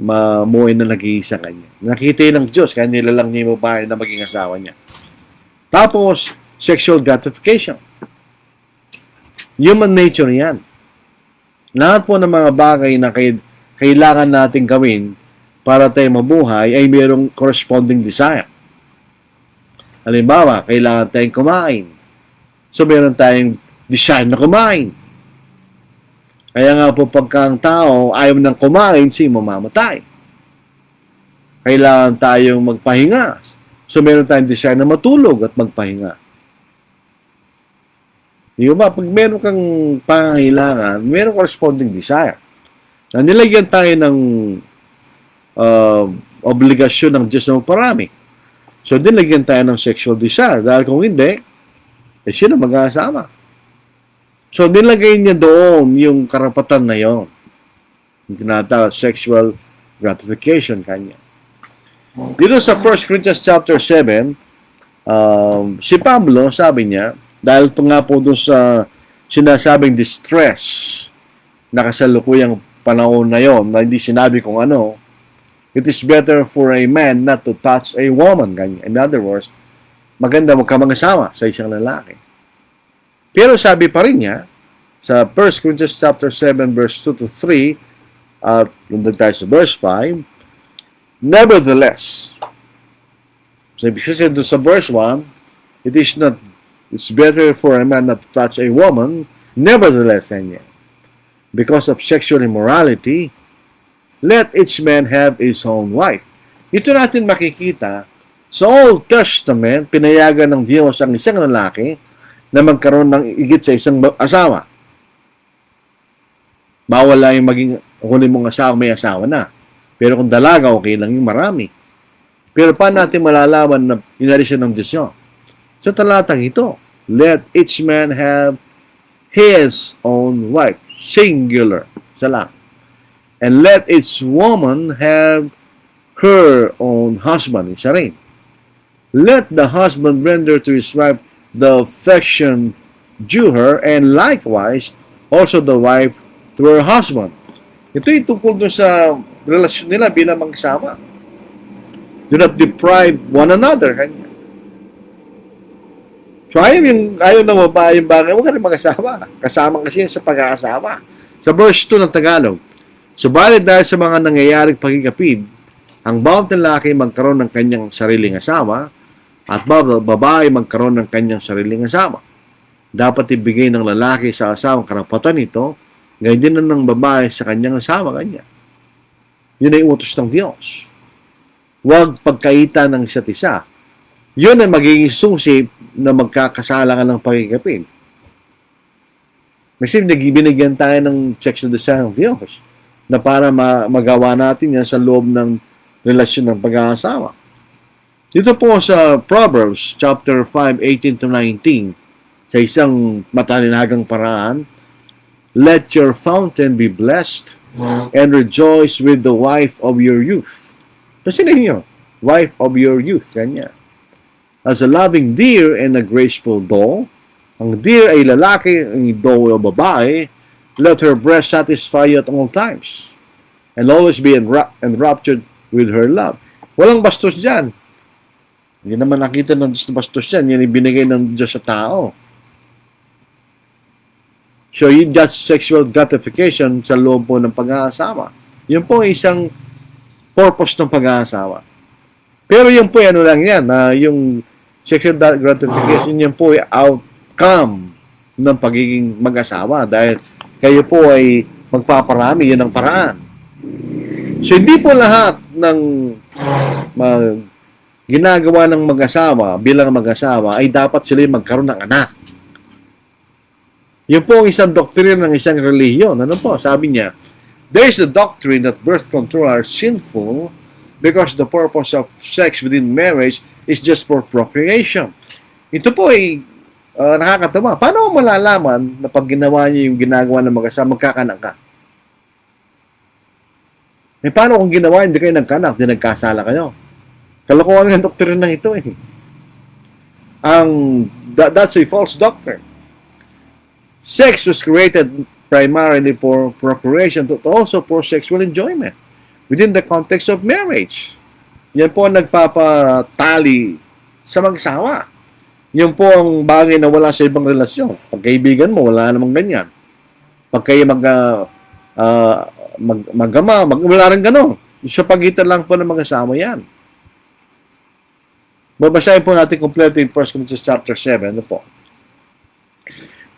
mamuhay na nag-iisa kanya. Nakita yun ng Diyos, kaya nilalang niya yung babae na maging asawa niya. Tapos, sexual gratification. Human nature yan. Lahat po ng mga bagay na kailangan natin gawin para tayo mabuhay ay mayroong corresponding desire. Halimbawa, kailangan tayong kumain. So, meron tayong desire na kumain. Kaya nga po pagka ang tao ayaw nang kumain, mamamatay. Kailangan tayong magpahinga. So, meron tayong desire na matulog at magpahinga. Di ba? Pag meron kang pangangailangan, meron corresponding desire. Na nilagyan tayo ng obligasyon ng Diyos na magparami. So, nilagyan tayo ng sexual desire. Dahil kung hindi, siya na mag-aasama. So, nilagay niya doon yung karapatan na yon. Yung tinatawag sexual gratification kanya. Dito sa 1 Corinthians chapter 7, si Pablo, sabi niya, dahil po nga po doon sa sinasabing distress na kasalukuyang panahon na yon, na hindi sinabi kung ano, it is better for a man not to touch a woman. Kanya. In other words, maganda magkamang-asawa sa isang lalaki. Pero sabi pa rin niya, sa 1 Corinthians chapter 7, verse 2 to 3, at lundag tayo sa verse 5, nevertheless, so ibig sabihin doon sa verse 1, it's better for a man not to touch a woman, nevertheless, because of sexual immorality, let each man have his own wife. Ito natin makikita, sa Old Testament, pinayagan ng Diyos ang isang lalaki na magkaroon ng higit sa isang asawa. Bawal lang yung maging huli mong asawa, may asawa na. Pero kung dalaga, okay lang yung marami. Pero paano natin malalaman na inalis ng Diyos yun? Sa talatang ito, let each man have his own wife. Singular. Isa lang. And let each woman have her own husband. Isa rin. Let the husband render to his wife the affection due her, and likewise, also the wife to her husband. Ito yung tungkol doon sa relasyon nila bilang mag-asawa. Do not deprive one another. Kanya. So, ayaw na babae yung bagay, huwag ka rin mag-asawa. Kasama kasi yan sa pag-aasawa. Sa verse 2 ng Tagalog, subalit dahil sa mga nangyayaring pagkikapid, ang bawat lalaki magkaroon ng kanyang sariling asawa at babae magkaroon ng kanyang sariling asawa. Dapat ibigay ng lalaki sa asawang karapatan nito, ngayon din ng babae sa kanyang asawa kanya. Yun ay utos ng Diyos. Huwag pagkaita ng isa't isa. Yun ay magiging susi na magkakasala ka ng pagkikapid. Kasi binigyan tayo ng sexual desire ng Diyos na para magawa natin yan sa loob ng relasyon ng pag-aasawa. Dito po sa Proverbs chapter 5:18 to 19, sa isang matalinagang paraan, let your fountain be blessed and rejoice with the wife of your youth. Kasi ninyo, wife of your youth, kanya. As a loving deer and a graceful doe, ang deer ay lalaki, ang doe o babae, let her breast satisfy you at all times, and always be enraptured with her love. Walang bastos dyan. Hindi naman nakita ng Diyos na bastos yan. Yan ibinigay ng Diyos sa tao. So, yun just sexual gratification sa loob po ng pag-aasawa. Yun po isang purpose ng pag-aasawa. Pero yun po, ano lang yan, yung sexual gratification, yun po ay outcome ng pagiging mag-asawa. Dahil kayo po ay magpaparami, yun ang paraan. So, hindi po lahat ng ginagawa ng mag-asawa bilang mag-asawa ay dapat sila magkaroon ng anak. Yun po ang isang doktrina ng isang relihiyon. Ano po? Sabi niya, there is a doctrine that birth control are sinful because the purpose of sex within marriage is just for procreation. Ito po ay nakakatawa. Paano mo malalaman na pag ginawa niyo yung ginagawa ng mag-asawa, magkakanak ka? Paano kung ginawa, hindi kayo nagkanak, hindi nagkasala kayo? Kalokohan ng doktrina ito eh. That's a false doctrine. Sex was created primarily for procreation, but also for sexual enjoyment within the context of marriage. Yan po ang nagpapatali sa mag-asawa. Yan po ang bagay na wala sa ibang relasyon. Pagkaibigan mo, wala namang ganyan. Pag kayo wala rin gano'n. Sa pagitan lang po ng mag-asawa yan. Babasahin po natin kompleto in 1 Corinthians chapter 7. Ano po?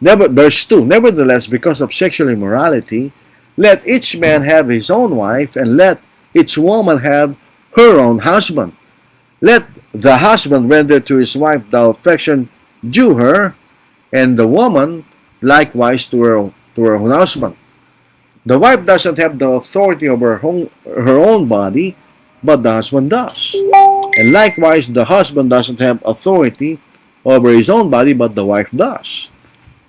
Verse 2, nevertheless, because of sexual immorality, let each man have his own wife, and let each woman have her own husband. Let the husband render to his wife the affection due her, and the woman likewise to her own husband. The wife doesn't have the authority over her own body, but the husband does. And likewise, the husband doesn't have authority over his own body, but the wife does.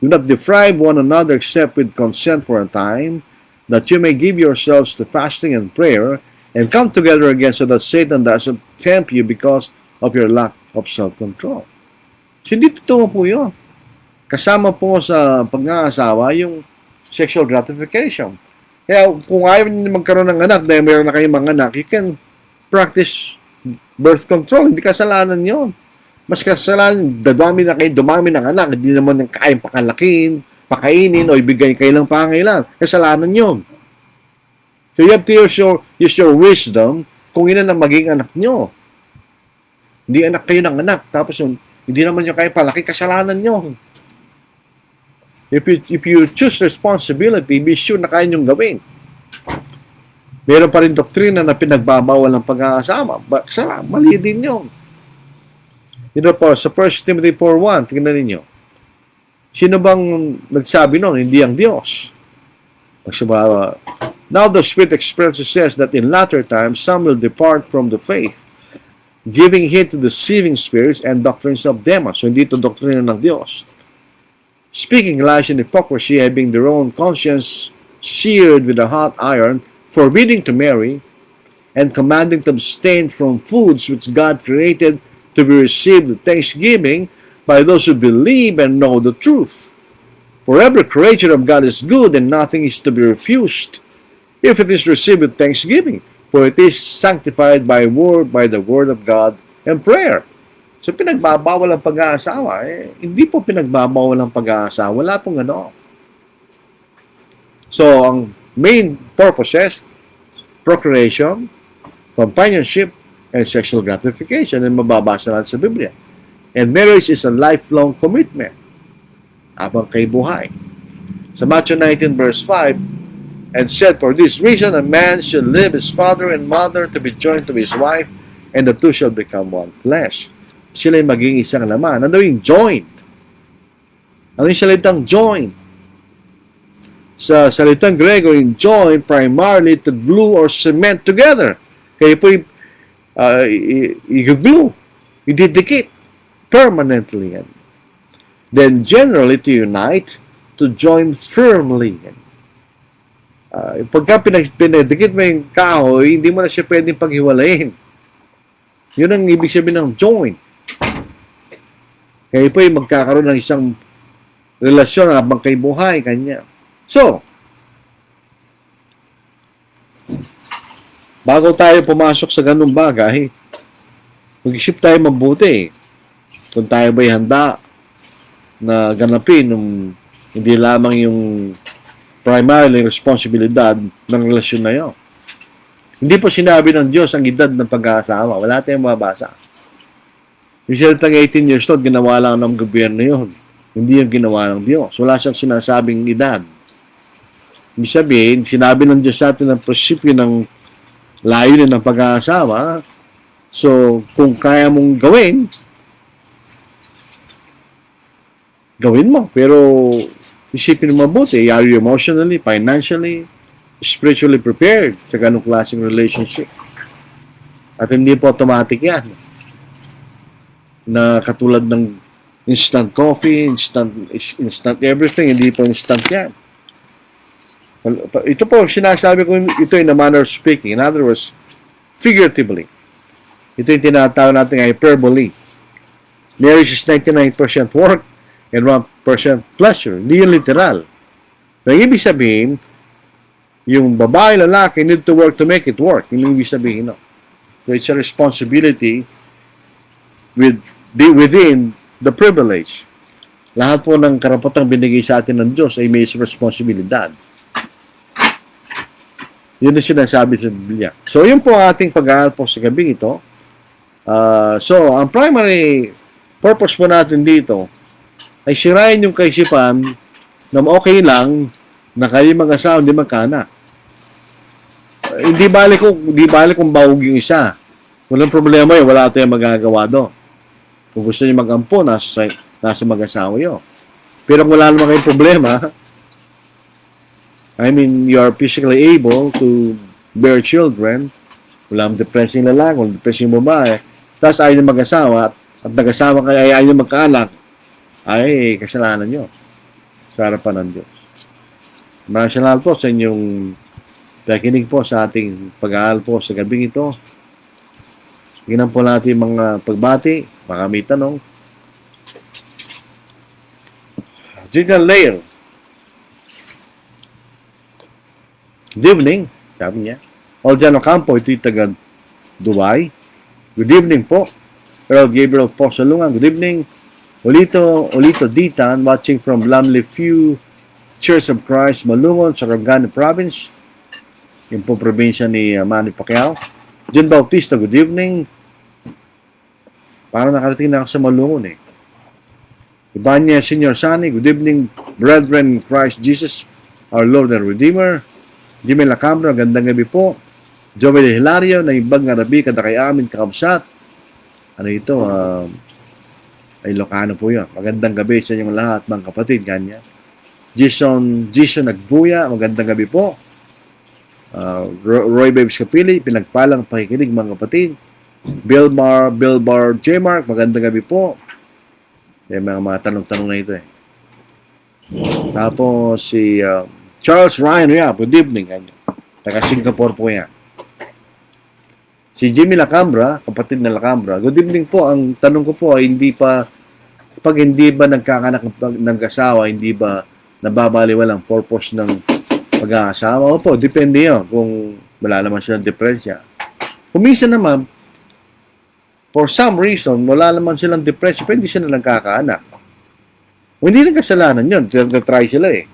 Do not deprive one another except with consent for a time, that you may give yourselves to fasting and prayer, and come together again so that Satan doesn't tempt you because of your lack of self-control. So, hindi totoo po yun. Kasama po sa pag-aasawa yung sexual gratification. Kaya kung ayaw niyo magkaroon ng anak dahil mayroon na kayong mga anak, you can practice birth control. Hindi kasalanan yun. Mas kasalanan, dumami ng anak, hindi naman ng kayang pakainin o ibigay kailang pangailan. Kasalanan yun. So you have to use your wisdom kung ilan ang maging anak nyo. Hindi anak kayo ng anak, tapos hindi naman nyo kayang palaki, kasalanan nyo. If you choose responsibility, be sure na kaya nyong gawin. Meron pa rin doktrina na pinagbabawal ng pag-aasawa. Mali din yun. Ito po, sa 1 Timothy 4:1, tingnan ninyo. Sino bang nagsabi noon? Hindi ang Diyos. Now the Spirit expressly says that in latter times, some will depart from the faith, giving heed to deceiving spirits and doctrines of demons. So, hindi ito doktrina ng Diyos. Speaking lies in hypocrisy, having their own conscience seared with a hot iron, forbidding to marry, and commanding to abstain from foods which God created to be received with thanksgiving by those who believe and know the truth. For every creature of God is good, and nothing is to be refused, if it is received with thanksgiving, for it is sanctified by the word of God and prayer. So, pinagbabawal ang pag-aasawa. Hindi po pinagbabawal ang pag-aasawa. Wala pong ano. So, ang main purposes, procreation, companionship, and sexual gratification, and mababasa natin sa Biblia. And marriage is a lifelong commitment habang kayo buhay. Sa Matthew 19 verse 5, and said, for this reason a man shall leave his father and mother to be joined to his wife, and the two shall become one flesh. Sila'y maging isang laman. Ano yung joined? Ano yung salitang joined? Sa salitang Grego, yung joined primarily to glue or cement together. Kayo po i-glue, ididikit permanently yan. Then generally to unite, to join firmly yan. Pagka pinadikit mo yung kahoy, hindi mo na siya pwedeng paghiwalayin. Yun ang ibig sabihin ng join. Kaya po yung magkakaroon ng isang relasyon habang kayo buhay, kanya. So, bago tayo pumasok sa ganung bagay, mag-isip tayo mabuti. Kung tayo ba'y handa na ganapin yung hindi lamang yung primarily responsibilidad ng relasyon na yun. Hindi po sinabi ng Diyos ang edad ng pag-aasawa. Wala tayong mabasa. Yung salitang 18 years old, ginawa lang ng gobyerno yun. Hindi yung ginawa ng Diyos. Wala siyang sinasabing edad. Ibig sabihin, sinabi ng Diyos sa atin ang prinsipyo ng layunin ng pag-aasawa. So, kung kaya mong gawin mo. Pero, isipin mo mabuti, are you emotionally, financially, spiritually prepared sa ganong klaseng relationship? At hindi po automatic yan. Na katulad ng instant coffee, instant everything, hindi po instant yan. Ito po, sinasabi ko ito in a manner of speaking. In other words, figuratively. Ito yung tinatawag natin hyperbole. Marriage is 99% work and 1% pleasure. Hindi yung literal. Pero ibig sabihin, yung babae, lalaki need to work to make it work. Yung ibig sabihin, no? So it's a responsibility within the privilege. Lahat po ng karapatang binigay sa atin ng Diyos ay may responsibilidad. Yun ang sinasabi sa Biblia. So, yun po ang ating pag-aaral po sa gabing ito. So, ang primary purpose po natin dito ay sirain yung kaisipan na okay lang na kayo mag-asawa, hindi magkaanak. Hindi balik kung bahug yung isa. Walang problema yun, wala tayong magagawa doon. Kung gusto niyo mag-ampo, nasa mag-asawa yun. Pero kung wala naman kayong problema, I mean, you are physically able to bear children, walang depressing lalaki, walang depressing babae, tapos ayaw niyo mag-asawa, at nag-asawa kayo, ayaw niyo magkaanak, ay kasalanan niyo sa harapan ng Diyos. Maraming salamat po sa inyong pakikinig po sa ating pag-aaral po sa gabing ito. Tingnan po natin mga pagbati, baka may tanong. Jingle Layer. Good evening, sabi niya. Oljan Ocampo, ito'y taga Dubai. Good evening po. Earl Gabriel po sa Lungan. Good evening. Olito Ditan, watching from Lamley Few Church of Christ, Malungon, Sarangani Province. Yung po probinsya ni Manny Pacquiao. John Bautista, good evening. Parang nakarating na ako sa Malungon eh. Ibanya Senior Sani, good evening, brethren in Christ Jesus, our Lord and Redeemer. Jimmy Lacambra, gandang gabi po. Joel Hilario, na ibang ngarabi, kada kay amin, kakabsat. Ano ito? Ay Ilocano po yun. Magandang gabi sa inyong lahat, mga kapatid, ganyan. Jason Nagbuya, magandang gabi po. Roy Babes Kapili, pinagpalang pakikinig, mga kapatid. Bilbar J. Mark, magandang gabi po. Yung mga tanong-tanong na ito eh. Tapos si Charles Ryan, good evening. Taga Singapore po yan. Si Jimmy Lacambra, kapatid na Lacambra, good evening po. Ang tanong ko po ay pag hindi ba nagkakanak ng asawa, hindi ba nababaliwala ang purpose ng pag-aasawa? Opo, depende yun kung wala naman silang depresya. Kung minsan naman, for some reason, wala naman silang depression, pero hindi sila nagkakaanak. Hindi lang kasalanan yun. Try sila eh.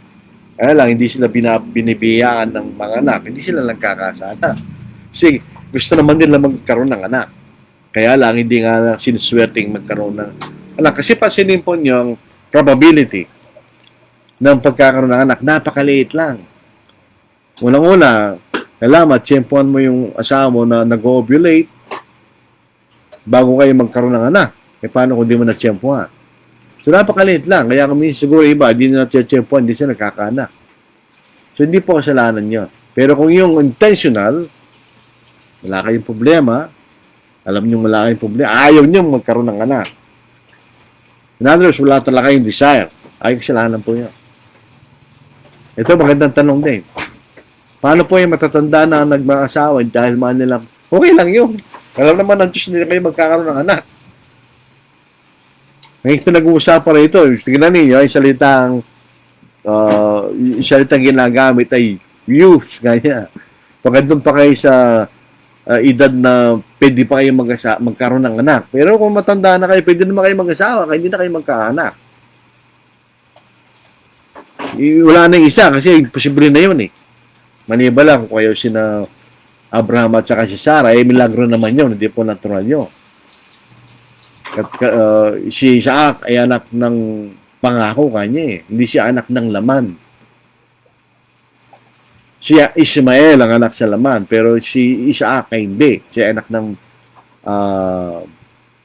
Kaya lang, hindi sila binibiyaan ng mga anak. Hindi sila nagkakasana. Kasi gusto naman nila magkaroon ng anak. Kaya lang, hindi nga sinuswerteng magkaroon ng anak. Kasi pansinin po nyo ang probability ng pagkakaroon ng anak. Napakaliit lang. Unang-una, kailangan tiyempuan mo yung asawa mo na nag-ovulate bago kayo magkaroon ng anak. Paano kung di mo na-tiyempuan? So, napakaliit lang. Kaya kung siguro iba, hindi na na-tiyempuan, hindi sila nakakaanak. So, hindi po kasalanan yun. Pero kung yung intentional, wala kayong problema, Alam niyo malaking problema. Ayaw niyo magkaroon ng anak. In other words, wala talaga yung desire. Ay, kasalanan po yan. Ito, magandang tanong din. Paano po yung matatanda na nagmaasawa dahil man nilang, okay lang yun. Alam naman ng Diyos nila kayo magkakaroon ng anak. Ngayon ito nag-uusapan na ito. Tingnan ninyo, yung salitang ginagamit ay youth. Kaya, pag andun pa kayo sa edad na pwede pa kayo magkaroon ng anak. Pero kung matanda na kayo, pwede naman kayo mag-asawa, kaya hindi na kayo magkaanak. Wala na yung isa kasi imposible na yun eh. Maniba lang kung kayo sina Abraham at saka si Sarah, milagro naman yun, hindi po natural yun. Si Isaac ay anak ng pangako kanya eh. Hindi siya anak ng laman. Si Ismael ang anak sa laman, pero si Isaac ay hindi. Siya anak ng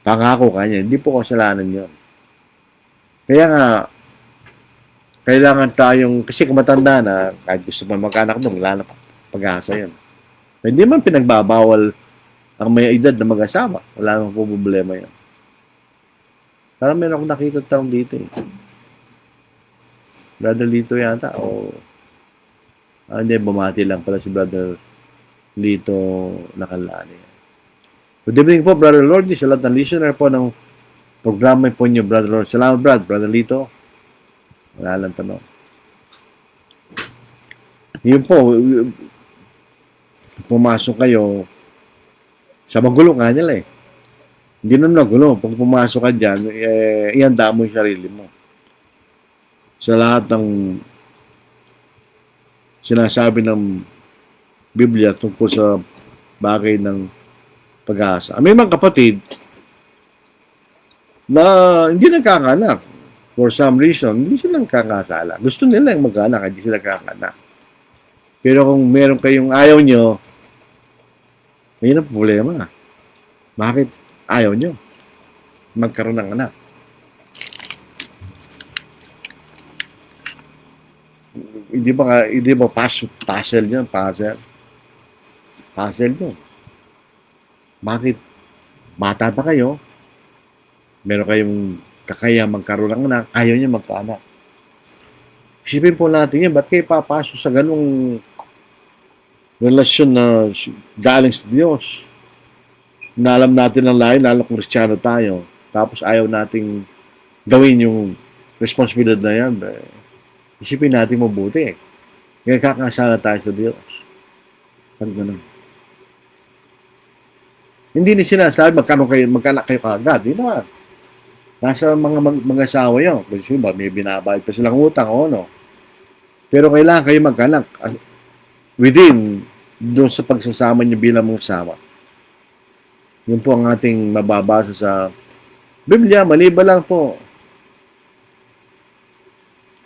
pangako kanya. Hindi po kasalanan yun. Kaya nga, kailangan tayong, kasi kung matanda na, kahit gusto pa magkaanak doon, wala na pag-asa yun. Hindi man pinagbabawal ang may edad na mag-asawa. Wala namang po problema yun. Parang meron akong nakita tanong dito eh. Brother Lito yata, o hindi, bumati lang pala si Brother Lito Nakalani. Good evening po, Brother Lord. Sa lahat ng listener po ng programa po niyo, Brother Lord. Salamat, Brother Lito. Wala lang tanong. Yun po, pumasok kayo sa magulo nga nila eh. Hindi naman magulo. Pag pumasok ka dyan, ihanda mo yung sarili mo. Sa lahat ng sinasabi ng Biblia tungkol sa bagay ng pag-asa. May mga kapatid na hindi nagkakanak. For some reason, hindi sila nagkakasala. Gusto nila yung mag-anak, hindi sila nagkakanak. Pero kung meron kayong ayaw nyo, ayun ang problema. Bakit ayaw nyo magkaroon ng anak? Hindi ba puzzle yun? Puzzle yun. Bakit bata pa kayo, meron kayong kakaya magkaroon ng anak, ayaw niya magkaanak. Isipin po natin yan, ba't kayo papasok sa ganung relasyon na galing sa Diyos? Na alam natin ang lahi, lalo kung Kristiyano tayo, tapos ayaw nating gawin yung responsibilidad na yan. Isipin natin mabuti. Ngayon kakasala tayo sa Diyos. Pag ganun. Hindi ni sinasabi, magkanak kayo kagad. Hindi naman. Nasa mga mag-asawa yun. Kasi ba, may binabayad pa silang utang o no. Pero kailangan kayo magkanak within doon sa pagsasama niyo bilang mga asawa. Yun po ang ating mababasa sa Biblia. Maliba lang po.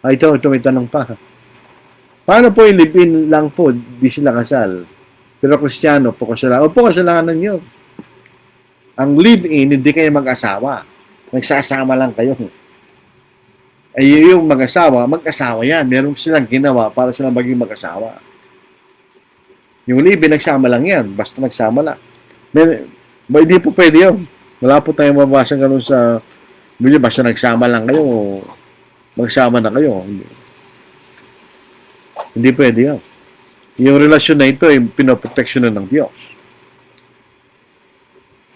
Ito may tanong pa. Paano po yung live-in lang po, di sila kasal? Pero Kristiyano po kasalanan. O po kasalanan nyo. Ang live-in, hindi kayo mag-asawa. Nagsasama lang kayo. Ay yung mag-asawa yan. Meron silang ginawa para silang maging mag-asawa. Yung live-in, nagsama lang yan. Basta nagsama lang. Hindi po pwede yun. Wala po tayong mabasa ganun sa Biblia. Basta nagsama lang kayo o magsama na kayo. Hindi pwede yun. Yung relasyon na ito ay pinoproteksyonan ng Diyos.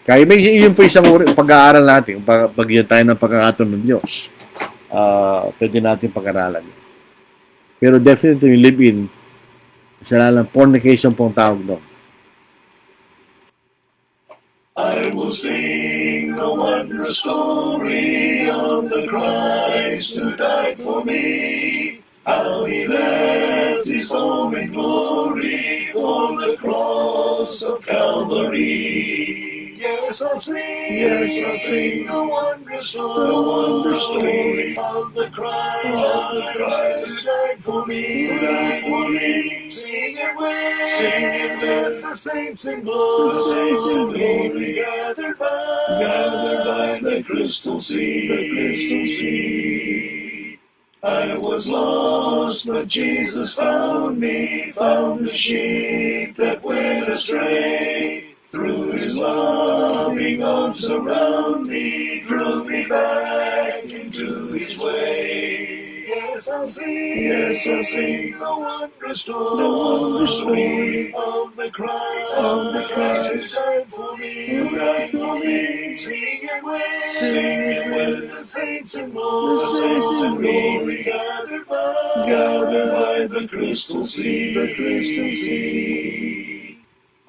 Kaya yun po isang pag-aaral natin, pag-iyan tayo ng pagkakataon ng Diyos. Pwede natin pag-aralan. Pero definitely yung live-in, kasalanan, fornication po ang tawag doon. I will sing the wondrous story of the Christ who died for me. How he left his home in glory for the cross of Calvary. Yes, I'll sing the wondrous story of the Christ who died for me. Sing it with the saints in glory, gathered by the crystal sea. I was lost, but Jesus found me, found the sheep that went astray. Through his love arms around me, drew me back into his way. Yes, I'll sing the wondrous story of the Christ who died for me. Sing it with the saints in glory, gathered by the crystal sea.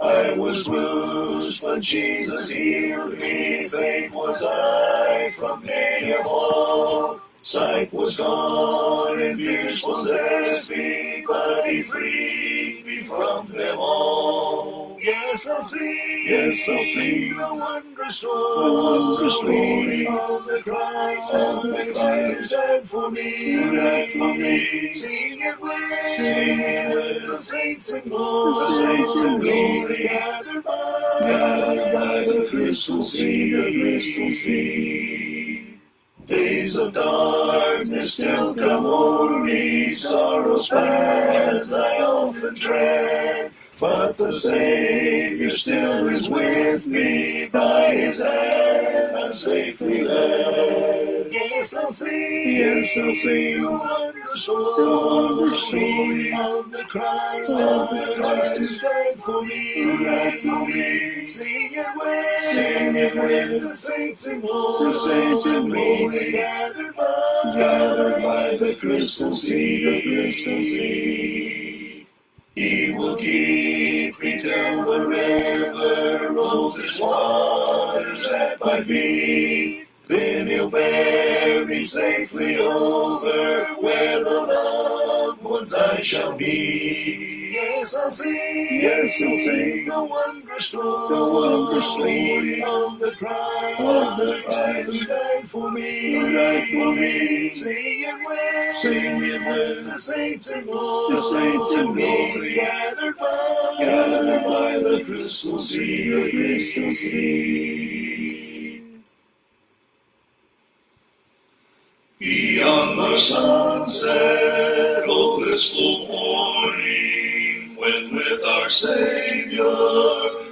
I was bruised, but Jesus healed me. Faint was I from many a fall. Sight was gone and fears possessed me, but he freed me from them all. Yes, I'll sing the wondrous story of the Christ who died for me. Sing it with the saints in glory, gathered by the crystal sea. Days of darkness still come o'er me, sorrow's paths I often tread, but the Savior still is with me, by his hand I'm safely led. Yes, I'll sing the wondrous story of the Christ who died for me. Sing it with the saints in glory, gathered by the crystal sea. He will keep me till the river rolls its waters at my feet. Then he'll bear me safely over where the loved ones I shall be. Yes, I'll sing the wondrous story of the Christ who died for me. Sing it with the saints in glory, gathered by the crystal sea. Beyond the sunset, oh blissful morning, when with our Savior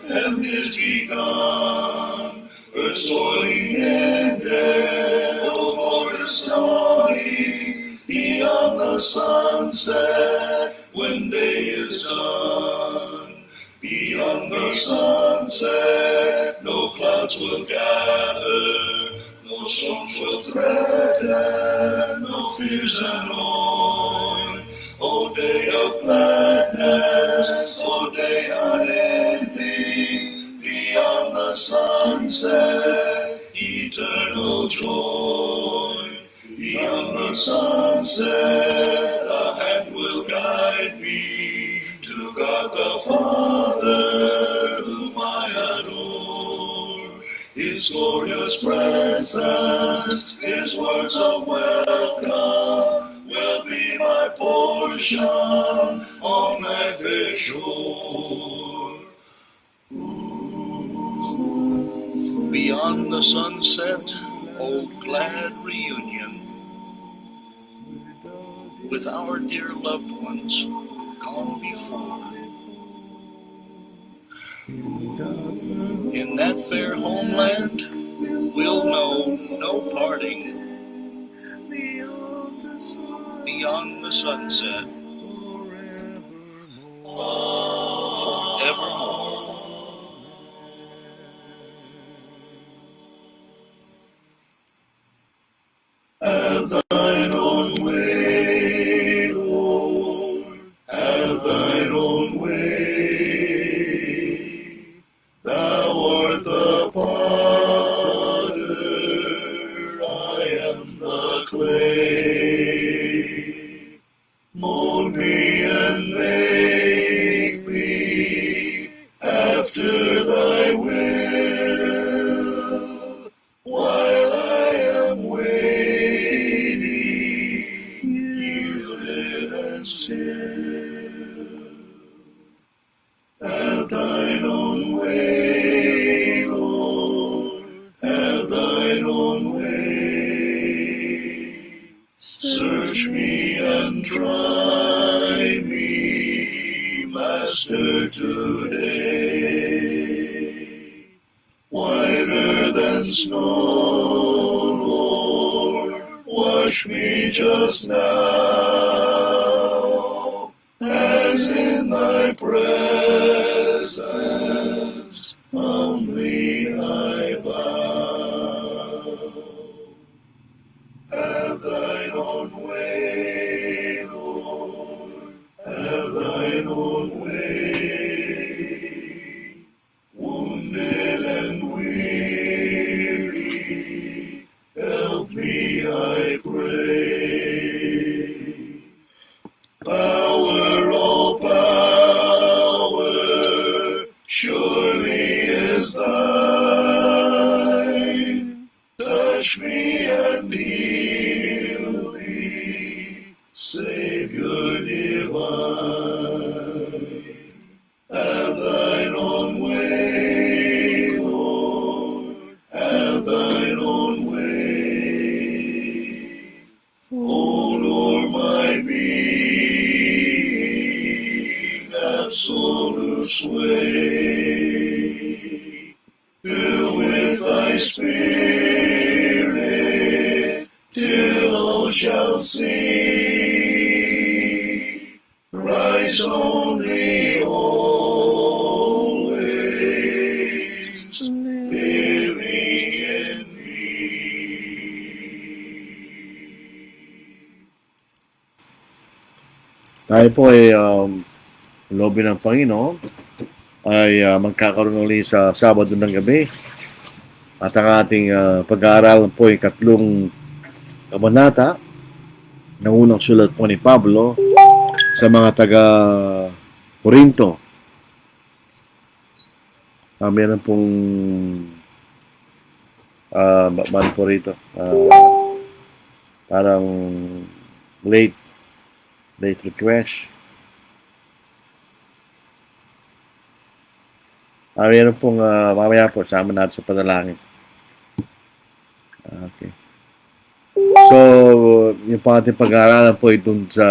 and his begun, earth's toiling ended, oh glorious dawning. Beyond the sunset, when day is done, beyond the sunset, no clouds will gather, no storms will threaten, no fears annoy. O day of gladness, O day unending, beyond the sunset, eternal joy. Beyond the sunset, a hand will guide me to God the Father, whom I adore. His glorious presence, his words of welcome, will be my portion on that fair shore. Beyond the sunset, oh glad reunion with our dear loved ones gone before. In that fair homeland, we'll know no parting. Beyond the sunset, forevermore. Have thine own way, Lord, have thine own way. Thou art the potter, I am the clay. Mold snow, Lord, wash me just now, as in thy presence humbly I bow. Have thine own way, Lord, have thine own way. Wounded and weary, help me, I pray. Power, all power, surely is thine. Touch me and heal me, Savior divine. Have thine own way, Lord, have thine own way. Hold o'er my being absolute sway. Fill with thy spirit, till all shall see Christ only, always living in me. Tayo po ay lobby ng Panginoon ay magkakaroon ulit sa Sabado ng gabi. At ang ating pag-aaral po ay 3 kabanata ng unang sulat po ni Pablo sa mga taga-Korinto. Meron pong man po rito. Parang late request. Meron pong mamaya po sama natin sa panalangin. Okay. So, yung pang ating pag-aaralan po ay dun sa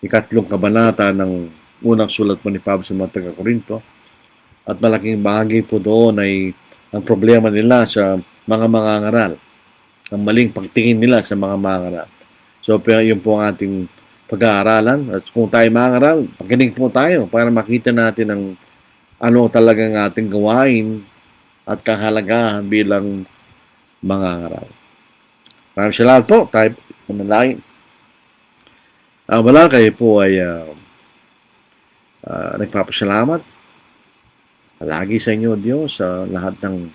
3 kabanata ng unang sulat po ni Pablo sa mga taga-Korinto. At malaking bahagi po doon ay ang problema nila sa mga mangangaral. Ang maling pagtingin nila sa mga mangangaral. So, yun po ang ating pag-aaralan. At kung tayo mangangaral, pakinig po tayo para makita natin ang ano talagang ating gawain at kahalagahan bilang mangangaral. Maraming salamat po. Tayo manalangin. Wala kayo po ay nagpapasalamat palagi sa inyo, Diyos, sa lahat ng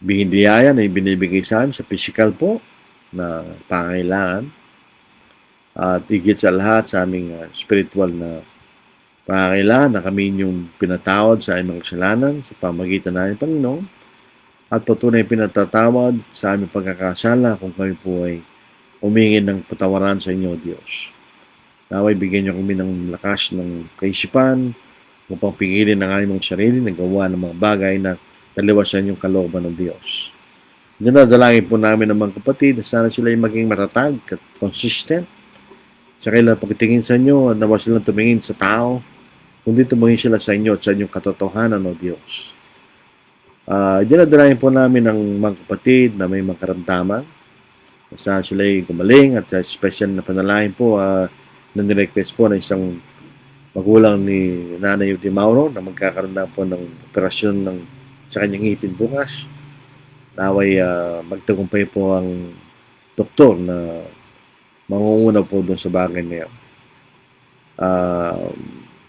biyaya na ibinibigay sa amin sa physical po na pangailangan at higit sa lahat sa aming spiritual na pangailangan na kami inyong pinatawad sa aming mga kasalanan sa pamagitan namin, Panginoon, at patunay pinatatawad sa aming pagkakasala kung kami po ay humingi ng patawaran sa inyo, Diyos. Naway bigyan niyo kami ng lakas ng kaisipan upang pigilin ang aming sarili na gawa ng mga bagay na taliwasan yung kalooban ng Diyos. Dinadalangin po namin ng mga kapatid na sana sila ay maging matatag at consistent sa kailang pagtingin sa inyo at nawa silang tumingin sa tao, kundi tumingin sila sa inyo at sa inyong katotohanan, o Diyos. Dinadalangin po namin ng mga kapatid na may mga karamdaman na sana sila ay gumaling at special na panalangin po na nirequest po ng isang magulang ni Nanay Yudi Mauro na magkakaroon na po ng operasyon sa kanyang ngipin bukas. Naway magtagumpay po ang doktor na mangunguna po doon sa bagay na yan.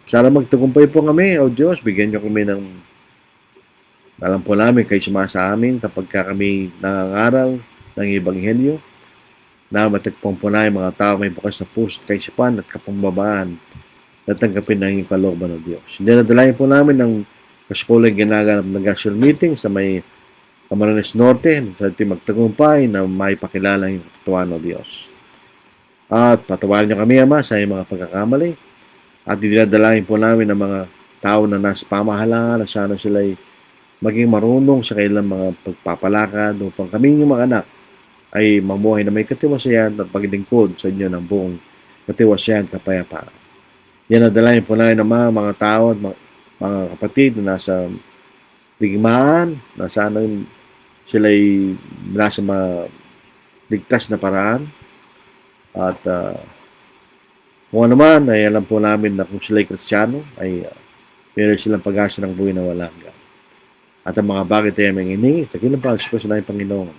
Sana magtagumpay po kami, o Diyos, bigyan niyo kami ng alam po namin kayo sumasa amin kapag kami nangangaral ng Ebanghelyo na matagpong po na yung mga tao may bukas na puso at kaisipan at kapangbabaan na tanggapin ng inyong kalooban ng Diyos. Hindi nadalayan po namin ng kasukulang ginaganap ng gospel meeting sa may Camarines Norte sa ating magtagumpay na may pakilala yung katotohanan ng Diyos. At patawarin niyo kami, Ama, sa iyong mga pagkakamali. At dinadalayan po namin ng mga tao na nasa pamahalaan na sana sila ay maging marunong sa kailang mga pagpapalakad upang kami yung mga anak ay mamuhay na may katiwasayan at paglingkod sa inyo ng buong katiwasayan at kapayapaan. Yan nadalayan po namin ng mga tao at mga kapatid na nasa digmaan na sana sila'y nasa ligtas na paraan. At kung ano man, ay alam po namin na kung sila'y Kristiyano, ay meron silang pag-asa ng buhay na walang hanggan. At ang mga bagay tayo may iningi, sa kilang pa, sa ng Panginoon.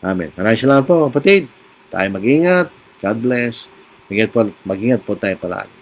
Amen. Maraming salamat po, kapatid. Tayo mag-ingat. God bless. Mag-ingat po tayo palagi.